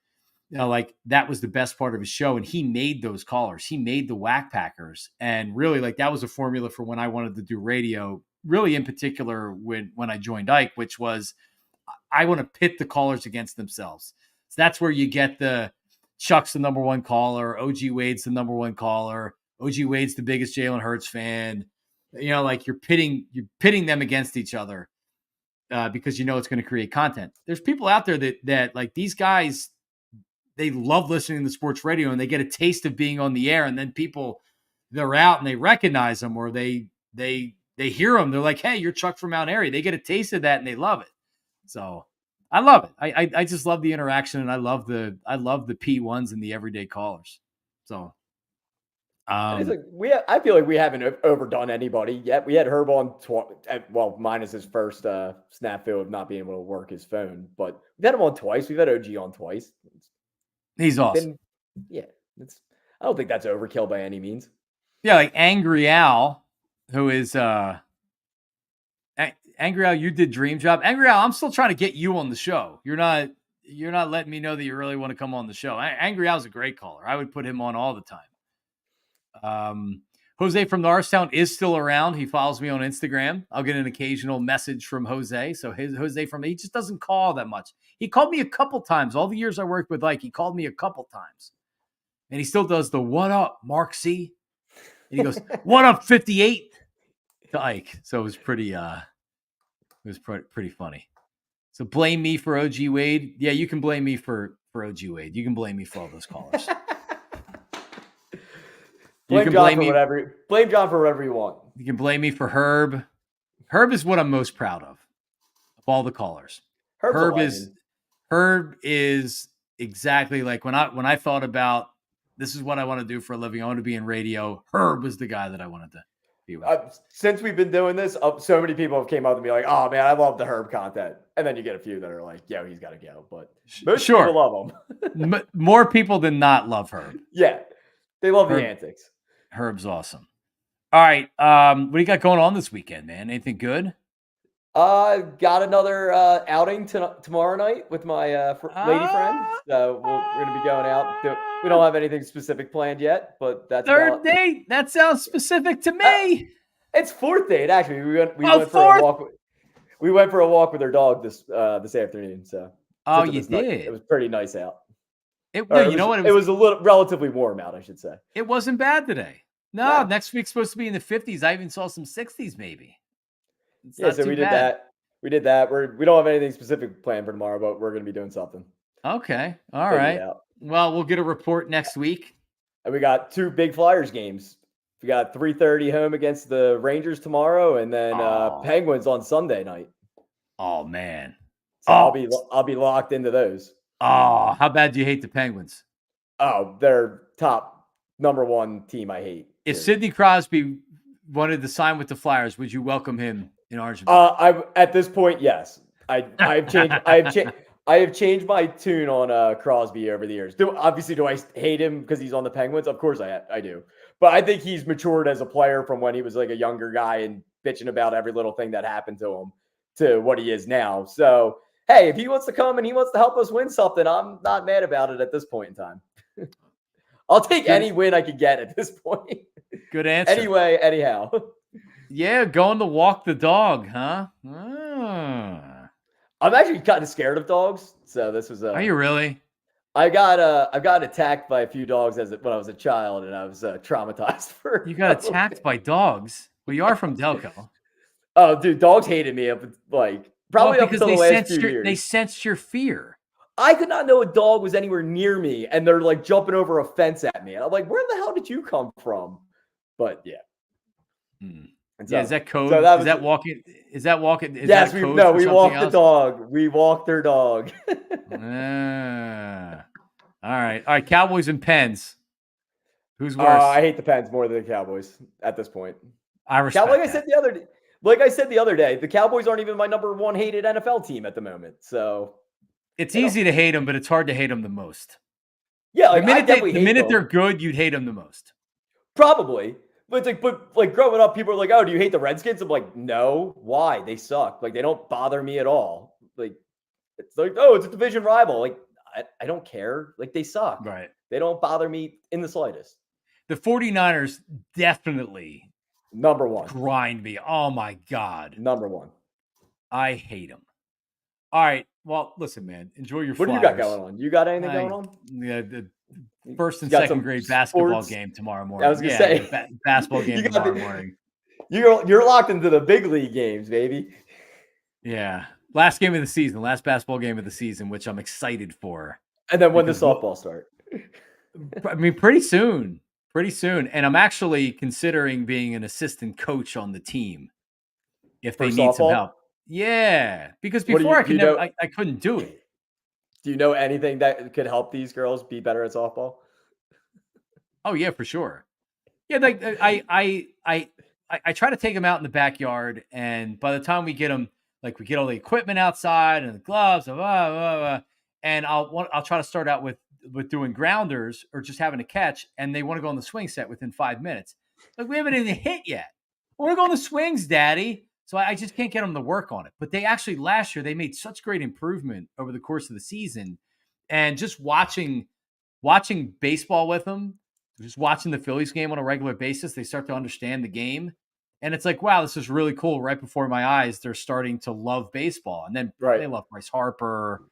that was the best part of his show. And he made those callers. He made the whack packers. And really, that was a formula for when I wanted to do radio, really in particular when I joined Ike, which was I want to pit the callers against themselves. So that's where you get the Chuck's the number one caller, OG Wade's the number one caller, OG Wade's the biggest Jalen Hurts fan. You're pitting them against each other because it's going to create content. There's people out there that like these guys, they love listening to sports radio and they get a taste of being on the air, and then they're out and they recognize them or they hear them. They're like, "Hey, you're Chuck from Mount Airy." They get a taste of that and they love it. So I love it. I just love the interaction, and I love the P1s and the everyday callers. So I feel like we haven't overdone anybody yet. We had Herb on minus his first snafu of not being able to work his phone, but we've had him on twice. We've had OG on twice. He's awesome. I don't think that's overkill by any means. Yeah, like Angry Al, who is Angry Al, you did Dream Job. Angry Al, I'm still trying to get you on the show. You're not letting me know that you really want to come on the show. Angry Al's a great caller. I would put him on all the time. Jose from Norristown is still around. He follows me on Instagram. I'll get an occasional message from Jose. So Jose he just doesn't call that much. He called me a couple times. All the years I worked with Ike, he called me a couple times. And he still does the "What up, Mark C?" And he goes, "What up, 58?" to Ike. So it was pretty funny. So blame me for OG Wade. Yeah, you can blame me for OG Wade. You can blame me for all those callers. Blame John for whatever you want. You can blame me for Herb. Herb is what I'm most proud of all the callers. Herb is exactly like when I thought about this is what I want to do for a living. I want to be in radio. Herb was the guy that I wanted to be with. Since we've been doing this, so many people have came up to me like, "Oh man, I love the Herb content," and then you get a few that are like, "Yo, he's got to go." But most people love him. More people than not love Herb. Yeah, they love the antics. Herb's awesome. All right, what do you got going on this weekend, man? Anything good? Got another outing tomorrow night with my lady friend. So we're going to be going out. We don't have anything specific planned yet, but that's third date. That sounds specific to me. It's fourth date actually. We went for a walk. We went for a walk with our dog this afternoon. So you did. It was pretty nice out. It was a little relatively warm out, I should say. It wasn't bad today. No, next week's supposed to be in the 50s. I even saw some 60s maybe. So we did that. We did that. We don't have anything specific planned for tomorrow, but we're going to be doing something. Okay. All right. Well, we'll get a report next week. And we got 2 big Flyers games. We got 3:30 home against the Rangers tomorrow, and then Penguins on Sunday night. Oh man. So I'll be locked into those. Oh, how bad do you hate the Penguins? Oh, they're top number 1 team I hate. If Sidney Crosby wanted to sign with the Flyers, would you welcome him in Argentina? At this point, yes. I've changed my tune on Crosby over the years. Do I hate him because he's on the Penguins? Of course I do. But I think he's matured as a player from when he was like a younger guy and bitching about every little thing that happened to him to what he is now. So, hey, if he wants to come and he wants to help us win something, I'm not mad about it at this point in time. I'll take any win I could get at this point. Good answer. Anyway, anyhow. Yeah, going to walk the dog, huh? I'm actually kind of scared of dogs. So this was Are you really? I got attacked by a few dogs when I was a child, and I was traumatized for. You got attacked by dogs? Well, you are from Delco. Oh, dude, dogs hated me up until the last few years. They sensed your fear. I could not know a dog was anywhere near me, and they're like jumping over a fence at me. And I'm like, where the hell did you come from? But yeah. So, is that code? So is that walking? Yes, we walked the dog. We walked their dog. All right. Cowboys and Pens. Who's worse? I hate the Pens more than the Cowboys at this point. I respect Like I said the other day, the Cowboys aren't even my number 1 hated NFL team at the moment. So it's easy to hate them, but it's hard to hate them the most. Yeah, the minute they're good, you'd hate them the most. Probably. But growing up, people are like, "Oh, do you hate the Redskins?" I'm like, "No, why? They suck. Like, they don't bother me at all. Like, it's like, oh, it's a division rival. Like, I don't care. Like, they suck. Right? They don't bother me in the slightest." The 49ers definitely number 1 grind me. Oh my god, number 1. I hate them. All right. Well, listen, man. Enjoy your. What Flyers. do you got going on? You got anything going on? Yeah. The first and second grade basketball game tomorrow morning. I was gonna say basketball game tomorrow morning. You're locked into the big league games, baby. Yeah, last game of the season, last basketball game of the season, which I'm excited for. And then when does softball start? I mean, pretty soon. And I'm actually considering being an assistant coach on the team if they need some help. Yeah, because before I couldn't do it. Do you know anything that could help these girls be better at softball? Oh yeah, for sure. Yeah, like I try to take them out in the backyard, and by the time we get them, like we get all the equipment outside and the gloves, and I'll try to start out with doing grounders or just having a catch, and they want to go on the swing set within 5 minutes. Like we haven't even hit yet. We're going to swings, Daddy. So I just can't get them to work on it. But they actually last year, they made such great improvement over the course of the season. And just watching baseball with them just watching the Phillies game on a regular basis, they start to understand the game. And it's like, wow, this is really cool. Right before my eyes, they're starting to love baseball. And then they love Bryce Harper.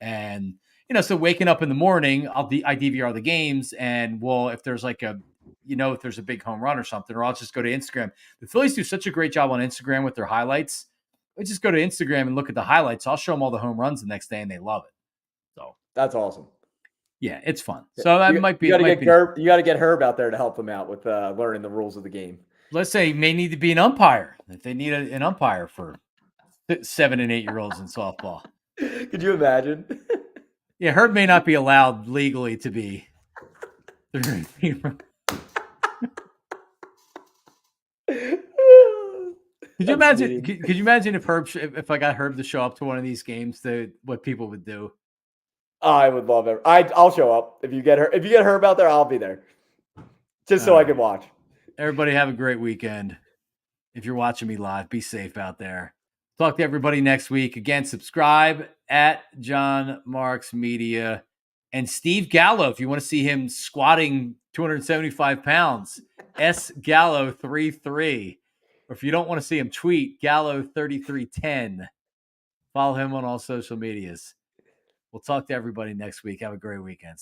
And, so waking up in the morning, I DVR the games. And if there's like if there's a big home run or something, or I'll just go to Instagram. The Phillies do such a great job on Instagram with their highlights. I just go to Instagram and look at the highlights. I'll show them all the home runs the next day and they love it. So that's awesome. Yeah, it's fun. So that might be. You got to get Herb out there to help them out with learning the rules of the game. Let's say he may need to be an umpire. If they need an umpire for 7 and 8 year olds in softball. Could you imagine? Yeah, Herb may not be allowed legally to be. Could you imagine? Could you imagine if I got Herb to show up to one of these games, what people would do? I would love it. I'll show up if you get Herb out there. I'll be there, just so I can watch. Everybody have a great weekend. If you're watching me live, be safe out there. Talk to everybody next week. Again, subscribe at John Marks Media. And Steve Gallo, if you want to see him squatting 275 pounds, S Gallo 33. Or if you don't want to see him tweet, Gallo 3310. Follow him on all social medias. We'll talk to everybody next week. Have a great weekend.